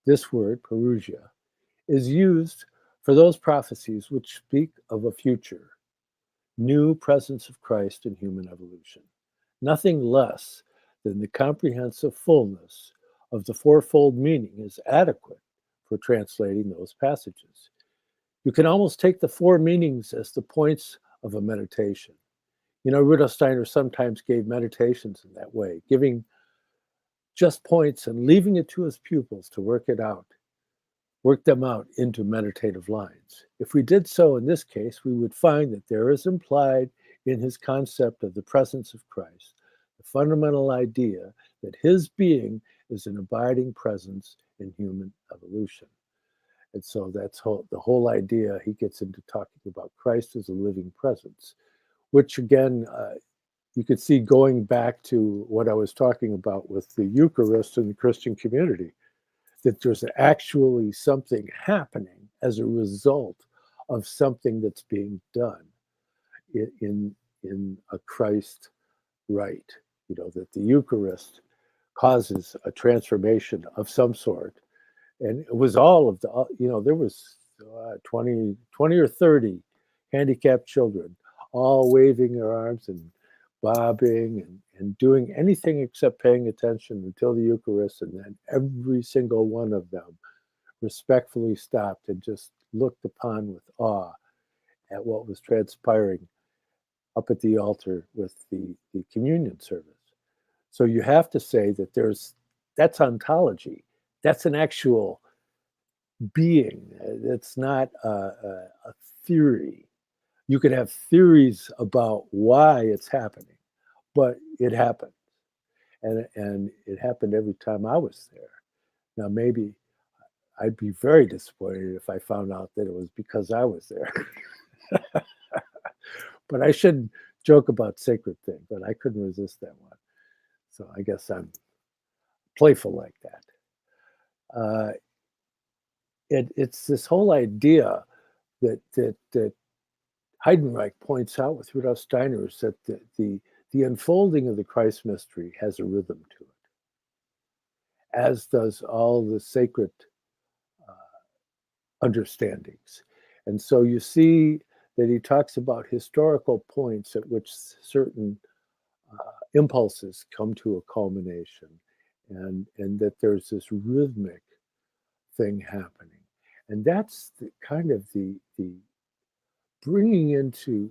this word, parousia, is used for those prophecies which speak of a future, new presence of Christ in human evolution. Nothing less than the comprehensive fullness of the fourfold meaning is adequate for translating those passages. You can almost take the four meanings as the points of a meditation. Rudolf Steiner sometimes gave meditations in that way, giving just points and leaving it to his pupils to work them out into meditative lines. If we did so in this case, we would find that there is implied in his concept of the presence of Christ the fundamental idea that his being is an abiding presence in human evolution. And so that's the whole idea. He gets into talking about Christ as a living presence, which again, you could see going back to what I was talking about with the Eucharist in the Christian community, that there's actually something happening as a result of something that's being done in a Christ rite. That the Eucharist causes a transformation of some sort. And it was all of there was 20 or 30 handicapped children all waving their arms and bobbing and doing anything except paying attention until the Eucharist, and then every single one of them respectfully stopped and just looked upon with awe at what was transpiring up at the altar with the communion service. So you have to say that that's ontology. That's an actual being. It's not a theory. You could have theories about why it's happening, but it happens. and it happened every time I was there. Now maybe I'd be very disappointed if I found out that it was because I was there. But I shouldn't joke about sacred things, but I couldn't resist that one. So I guess I'm playful like that. It's this whole idea that Heidenreich points out with Rudolf Steiner is that the unfolding of the Christ mystery has a rhythm to it, as does all the sacred understandings. And so you see that he talks about historical points at which certain impulses come to a culmination, and that there's this rhythmic thing happening. And that's the kind of the bringing into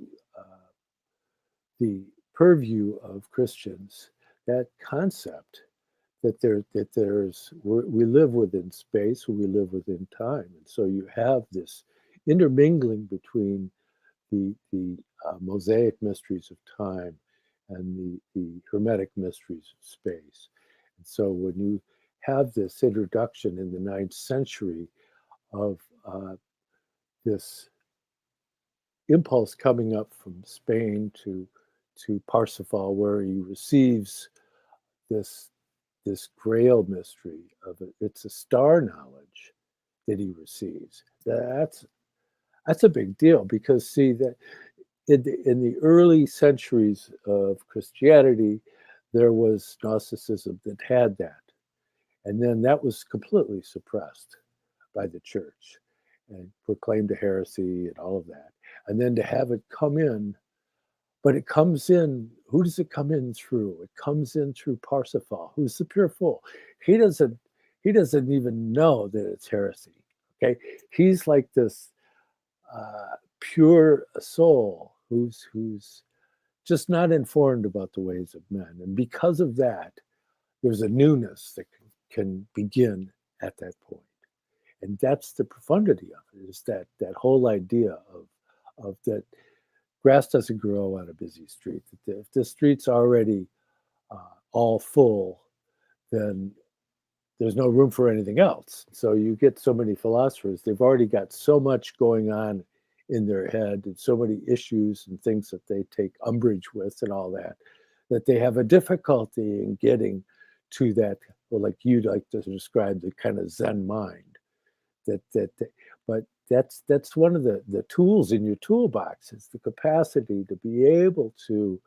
the purview of Christians that concept that we live within space, we live within time, and so you have this intermingling between the Mosaic mysteries of time and the Hermetic mysteries of space. And so when you have this introduction in the 9th century of this impulse coming up from Spain to Parsifal, where he receives this Grail mystery of it. It's a star knowledge that he receives. That's a big deal, because see that in the early centuries of Christianity, there was Gnosticism that had that, and then that was completely suppressed by the church and proclaimed a heresy and all of that. And then to have it come in, but it comes in, who does it come in through? It comes in through Parsifal, who's the pure fool. He doesn't even know that it's heresy. Okay, he's like this pure soul who's just not informed about the ways of men, and because of that, there's a newness that can begin at that point. And that's the profundity of it, is that whole idea of that grass doesn't grow on a busy street. If the street's already all full, then there's no room for anything else. So you get so many philosophers, they've already got so much going on in their head and so many issues and things that they take umbrage with and all that, that they have a difficulty in getting to that, well, like you'd like to describe, the kind of Zen mind. But that's one of the tools in your toolbox, is the capacity to be able to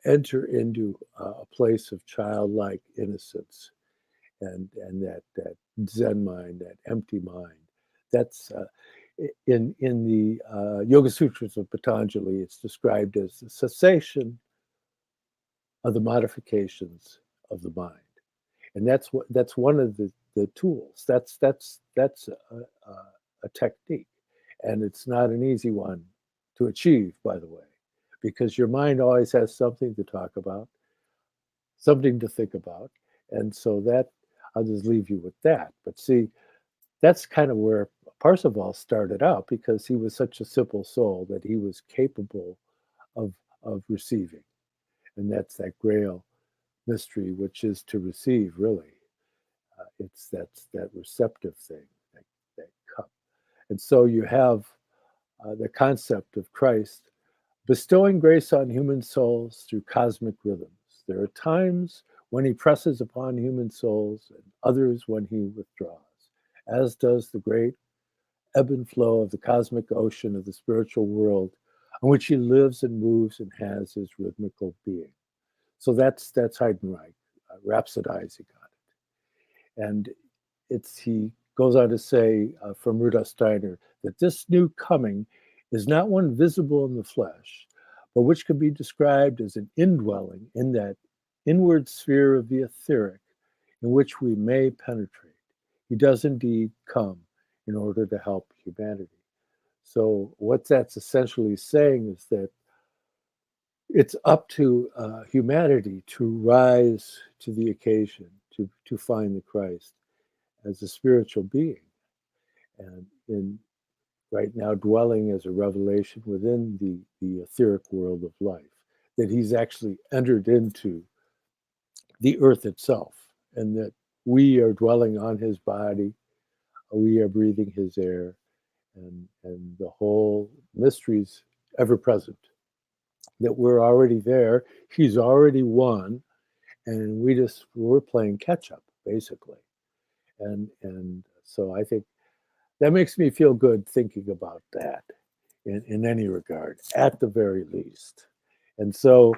enter into a place of childlike innocence and that Zen mind, that empty mind. That's in the Yoga Sutras of Patanjali, it's described as the cessation of the modifications of the mind, and that's one of the tools. That's a technique, and it's not an easy one to achieve, by the way, because your mind always has something to talk about, something to think about, and so that I'll just leave you with that. But see, that's kind of where Parsifal started out, because he was such a simple soul that he was capable of receiving, and that's that Grail mystery, which is to receive, really. That's that receptive thing, that cup. And so you have the concept of Christ bestowing grace on human souls through cosmic rhythms. There are times when he presses upon human souls, and others when he withdraws, as does the great ebb and flow of the cosmic ocean of the spiritual world, on which he lives and moves and has his rhythmical being. So that's Heidenreich rhapsodizing on it. And he goes on to say from Rudolf Steiner that this new coming is not one visible in the flesh, but which can be described as an indwelling in that inward sphere of the etheric in which we may penetrate. He does indeed come in order to help humanity. So what that's essentially saying is that it's up to humanity to rise to the occasion, to find the Christ as a spiritual being, and in right now dwelling as a revelation within the etheric world of life, that he's actually entered into the earth itself, and that we are dwelling on his body, we are breathing his air, and the whole mystery's ever present. That we're already there, he's already won, and we're playing catch up, basically. And so I think that makes me feel good thinking about that in any regard, at the very least. And so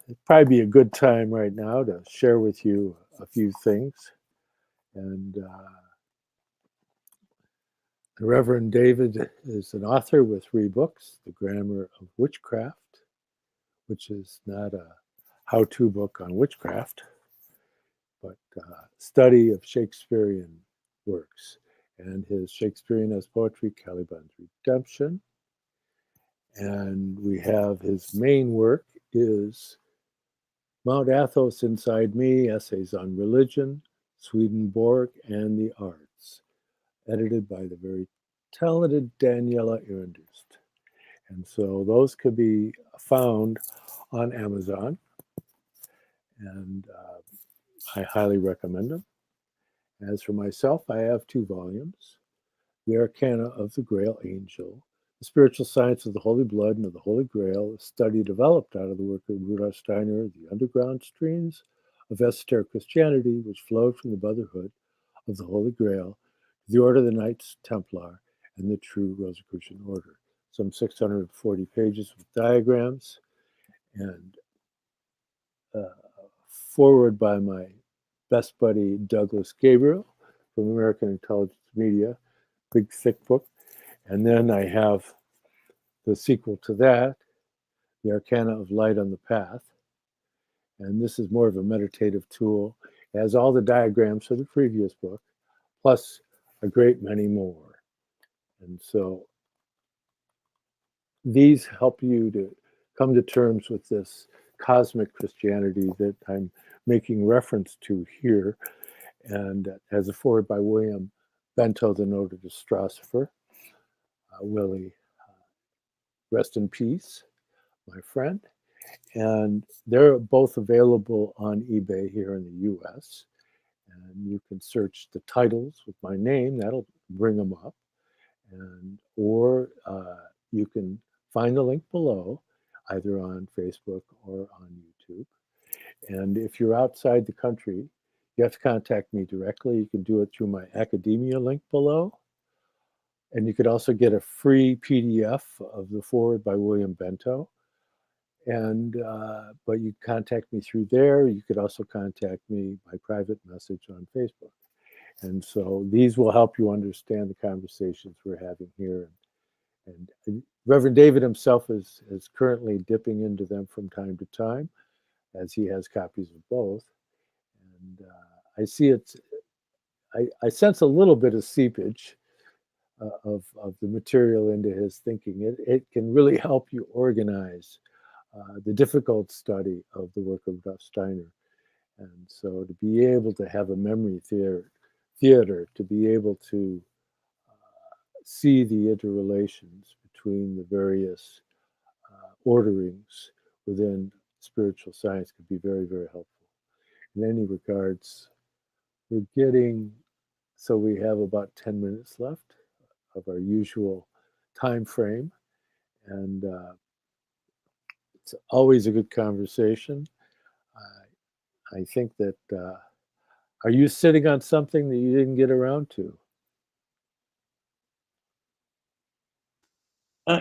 it'd probably be a good time right now to share with you a few things. And the Reverend David is an author with 3 books: The Grammar of Witchcraft, which is not a how-to book on witchcraft, but study of Shakespearean works, and his Shakespearean as Poetry, Caliban's Redemption. And we have his main work is Mount Athos Inside Me, Essays on Religion, Swedenborg and the Arts, edited by the very talented Daniela Irendust. And so those could be found on Amazon, and I highly recommend them. As for myself, I have 2 volumes: The Arcana of the Grail Angel, The Spiritual Science of the Holy Blood and of the Holy Grail, a study developed out of the work of Rudolf Steiner, the underground streams of esoteric Christianity, which flowed from the Brotherhood of the Holy Grail, the Order of the Knights Templar, and the True Rosicrucian Order. Some 640 pages with diagrams, and forward by my best buddy Douglas Gabriel from American Intelligence Media, big thick book. And then I have the sequel to that, The Arcana of Light on the Path. And this is more of a meditative tool. It has all the diagrams for the previous book, plus a great many more. And so these help you to come to terms with this cosmic Christianity that I'm making reference to here, and as a forward by William Bento, the noted astrosopher. Willie, rest in peace, my friend. And they're both available on eBay here in the US. And you can search the titles with my name, that'll bring them up. Or you can find the link below, either on Facebook or on YouTube. And if you're outside the country, you have to contact me directly. You can do it through my academia link below. And you could also get a free PDF of the forward by William Bento. And but you contact me through there. You could also contact me by private message on Facebook. And so these will help you understand the conversations we're having here. And Reverend David himself is currently dipping into them from time to time, as he has copies of both. And I see it. I sense a little bit of seepage of the material into his thinking. It can really help you organize the difficult study of the work of Rudolf Steiner. And so to be able to have a memory theater, to be able to see the interrelations between the various orderings within spiritual science could be very, very helpful. In any regards, so we have about 10 minutes left of our usual time frame. And it's always a good conversation. I think that, are you sitting on something that you didn't get around to?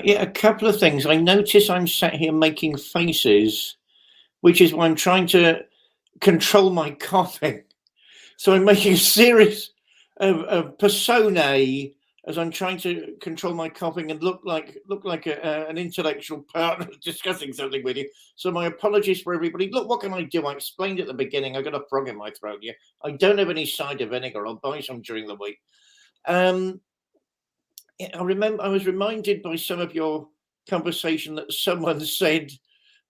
Yeah, a couple of things. I notice I'm sat here making faces, which is why I'm trying to control my coughing. So I'm making a series of personae as I'm trying to control my coughing and look like an intellectual partner discussing something with you. So my apologies for everybody. Look, what can I do? I explained at the beginning. I got a frog in my throat. Yeah, I don't have any cider vinegar. I'll buy some during the week. I remember I was reminded by some of your conversation that someone said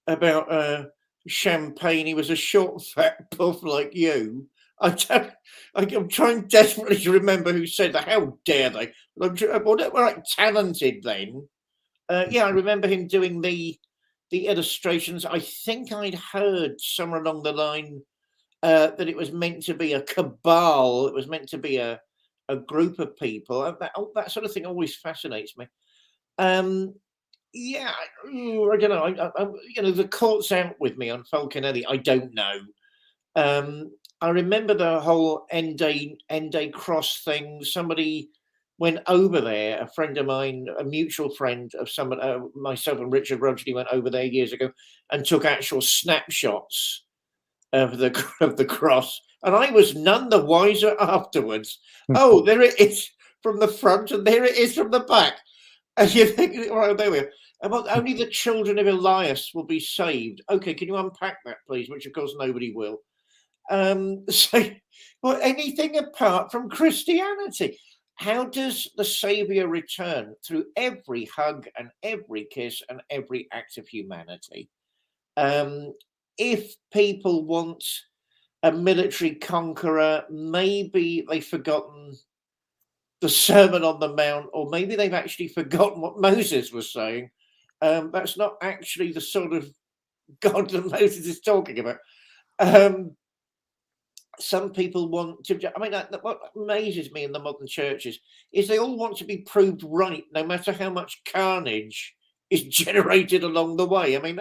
about champagne. He was a short, fat puff like you. I'm trying desperately to remember who said that. How dare they? Well, they were like talented then. Yeah, I remember him doing the illustrations. I think I'd heard somewhere along the line that it was meant to be a cabal, it was meant to be a group of people. That sort of thing always fascinates me. Um, yeah, I don't know. The court's out with me on Falconelli. I don't know. I remember the whole end day cross thing. Somebody went over there. A friend of mine, a mutual friend of someone, myself and Richard Rudgley went over there years ago and took actual snapshots of the of the cross, and I was none the wiser afterwards. Oh, there it is from the front, and there it is from the back. And you think, right, there we are. About only the children of Elias will be saved. Okay, can you unpack that, please? Which, of course, nobody will. So, well, anything apart from Christianity. How does the Saviour return? Through every hug and every kiss and every act of humanity. If people want a military conqueror, maybe they've forgotten the Sermon on the Mount, or maybe they've actually forgotten what Moses was saying. That's not actually the sort of God that Moses is talking about. Some people want to. I mean, what amazes me in the modern churches is they all want to be proved right, no matter how much carnage is generated along the way. I mean,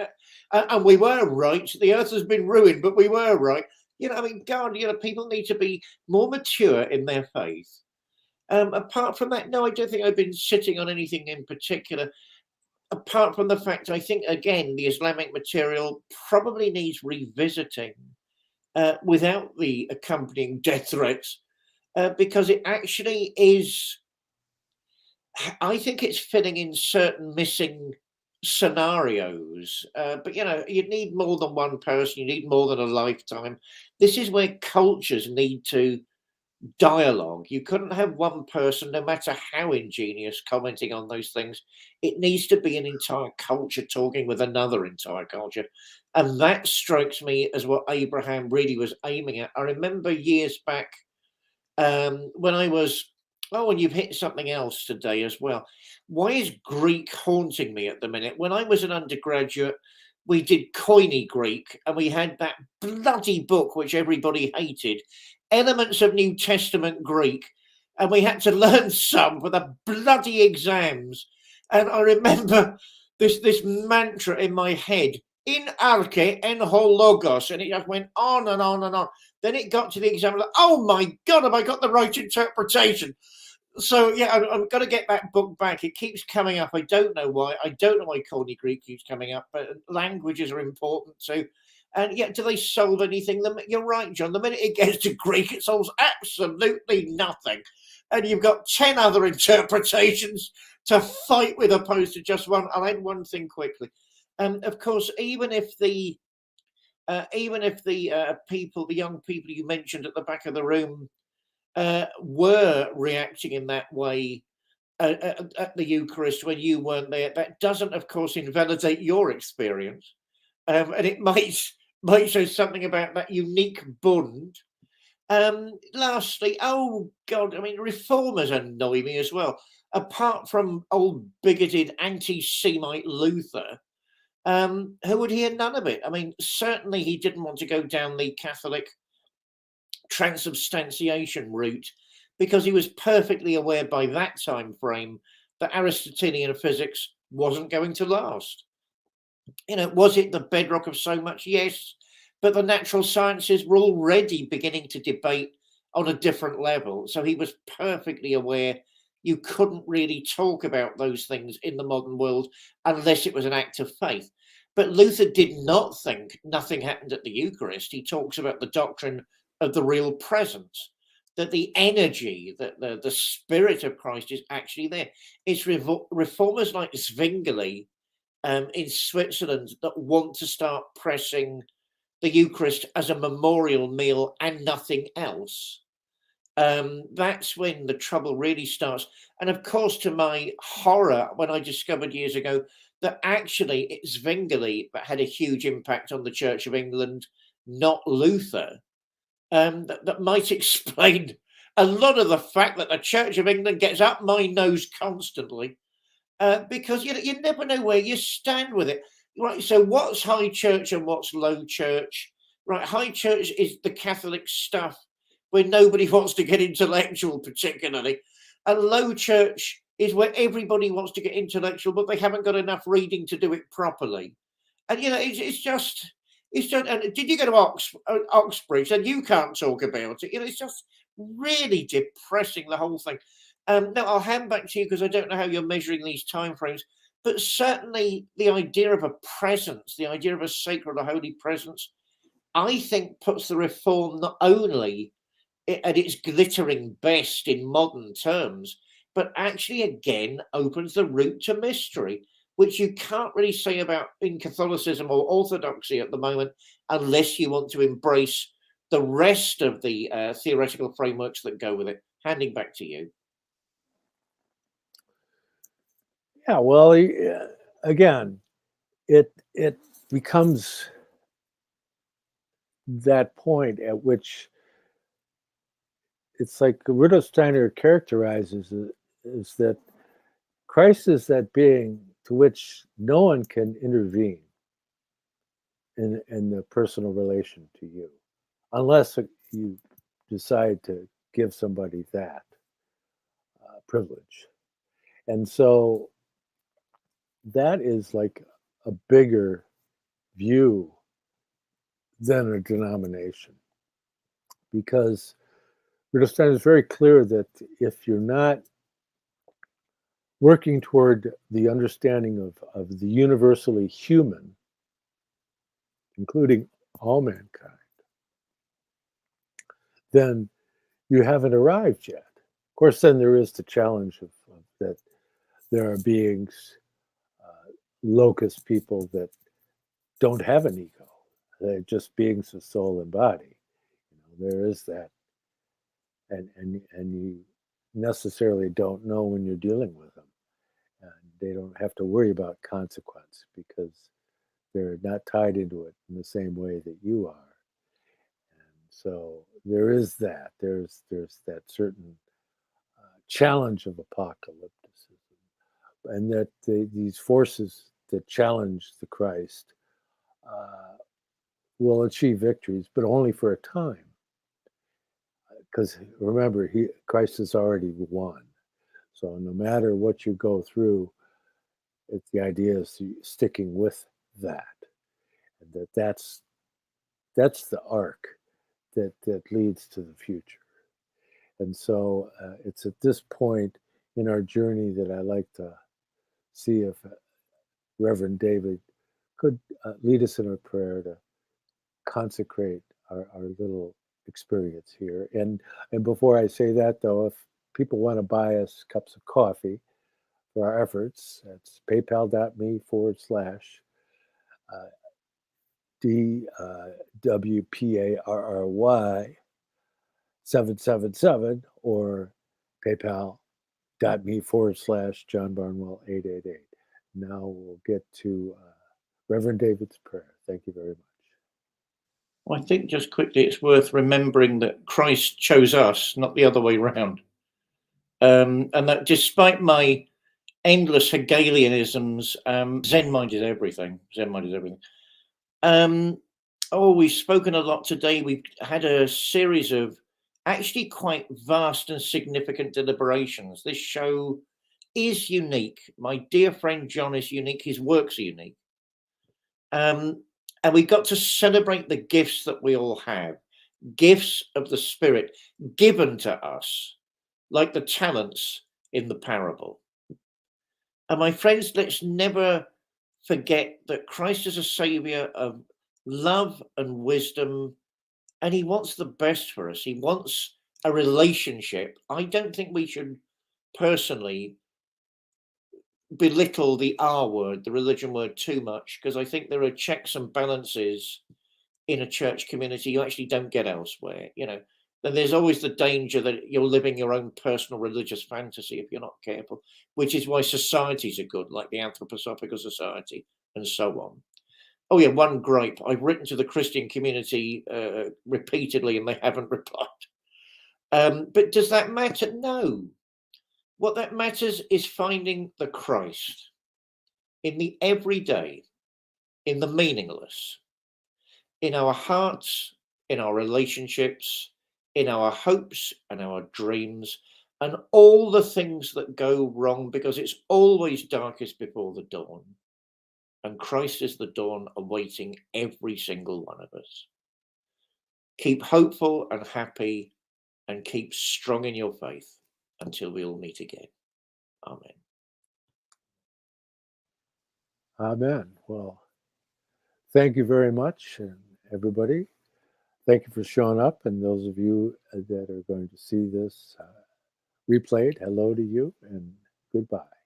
and we were right. The earth has been ruined, but we were right. I mean, God, people need to be more mature in their faith. Apart from that, no, I don't think I've been sitting on anything in particular. Apart from the fact, I think, again, the Islamic material probably needs revisiting without the accompanying death threats, because it actually is, I think it's filling in certain missing scenarios. But, you need more than one person, you need more than a lifetime. This is where cultures need to dialogue. You couldn't have one person, no matter how ingenious, commenting on those things. It needs to be an entire culture talking with another entire culture. And that strikes me as what Abraham really was aiming at. I remember years back when I was, and you've hit something else today as well. Why is Greek haunting me at the minute? When I was an undergraduate, we did Koine Greek, and we had that bloody book which everybody hated, Elements of New Testament Greek, and we had to learn some for the bloody exams. And I remember this mantra in my head, in arche en ho logos, and it just went on and on and on. Then it got to the exam, like, oh my God, have I got the right interpretation? So yeah, I'm going to get that book back. It keeps coming up. I don't know why. I don't know why Koine Greek keeps coming up, but languages are important too. And yet, do they solve anything? You're right, John. The minute it gets to Greek, it solves absolutely nothing. And you've got 10 other interpretations to fight with, opposed to just one. I'll add one thing quickly. Of course, even if the people, the young people you mentioned at the back of the room, were reacting in that way at the Eucharist when you weren't there, that doesn't, of course, invalidate your experience, and it might show something about that unique bond. Lastly, oh God, I mean, reformers annoy me as well. Apart from old bigoted anti-Semite Luther, who would hear none of it. I mean, certainly he didn't want to go down the Catholic transubstantiation route, because he was perfectly aware by that time frame that Aristotelian physics wasn't going to last. Was it the bedrock of so much? Yes, but the natural sciences were already beginning to debate on a different level. So he was perfectly aware you couldn't really talk about those things in the modern world unless it was an act of faith. But Luther did not think nothing happened at the Eucharist. He talks about the doctrine of the real presence, that the energy, that the spirit of Christ is actually there. It's reformers like Zwingli in Switzerland that want to start pressing the Eucharist as a memorial meal and nothing else. That's when the trouble really starts. And of course, to my horror, when I discovered years ago that actually it's Zwingli that had a huge impact on the Church of England, not Luther, that might explain a lot of the fact that the Church of England gets up my nose constantly, because you never know where you stand with it. Right, so what's high church and what's low church? right? High church is the Catholic stuff where nobody wants to get intellectual, particularly. And low church is where everybody wants to get intellectual, but they haven't got enough reading to do it properly. And it's just. And did you go to Oxbridge? And you can't talk about it. It's just really depressing, the whole thing. Now I'll hand back to you because I don't know how you're measuring these timeframes, but certainly the idea of a presence, the idea of a sacred or holy presence, I think puts the reform not only at its glittering best in modern terms, but actually again opens the route to mystery, which you can't really say about in Catholicism or Orthodoxy at the moment, unless you want to embrace the rest of the theoretical frameworks that go with it. Handing back to you. Yeah, well, again, it becomes that point at which it's like Rudolf Steiner characterizes it, is that Christ is that being to which no one can intervene in the personal relation to you, unless you decide to give somebody that privilege. And so that is like a bigger view than a denomination, because Rudolf Steiner is very clear that if you're not working toward the understanding of the universally human, including all mankind, then you haven't arrived yet. Of course, then there is the challenge of that there are beings, locust people that don't have an ego. They're just beings of soul and body. There is that. And you necessarily don't know when you're dealing with them. And they don't have to worry about consequence because they're not tied into it in the same way that you are. And so there is that. There's that certain challenge of apocalypticism, and that these forces that challenge the Christ will achieve victories, but only for a time. Because remember, Christ has already won. So no matter what you go through, the idea is sticking with that, and that's the arc that leads to the future. And so it's at this point in our journey that I like to see if Reverend David could lead us in a prayer to consecrate our little experience here. And before I say that, though, if people want to buy us cups of coffee for our efforts, that's paypal.me/DWPARRY 777 or paypal.me/John Barnwell 888. Now we'll get to Reverend David's prayer. Thank you very much. Well, I think just quickly, it's worth remembering that Christ chose us, not the other way around. And that despite my endless Hegelianisms, Zen mind is everything. Zen mind is everything. We've spoken a lot today. We've had a series of actually quite vast and significant deliberations. This show is unique. My dear friend John is unique. His works are unique. And we got to celebrate the gifts that we all have, gifts of the Spirit given to us, like the talents in the parable. And my friends, let's never forget that Christ is a savior of love and wisdom, and he wants the best for us. He wants a relationship. I don't think we should personally belittle the R word, the religion word, too much, because I think there are checks and balances in a church community you actually don't get elsewhere. And there's always the danger that you're living your own personal religious fantasy if you're not careful, which is why societies are good, like the Anthroposophical Society and so on. Oh yeah, one gripe. I've written to the Christian community repeatedly and they haven't replied. But does that matter? No. What that matters is finding the Christ in the everyday, in the meaningless. in our hearts, in our relationships, in our hopes and our dreams, and all the things that go wrong, because it's always darkest before the dawn. And Christ is the dawn awaiting every single one of us. Keep hopeful and happy, and keep strong in your faith until we all meet again. Amen. Amen. Well, thank you very much, and everybody. Thank you for showing up, and those of you that are going to see this replayed, hello to you, and goodbye.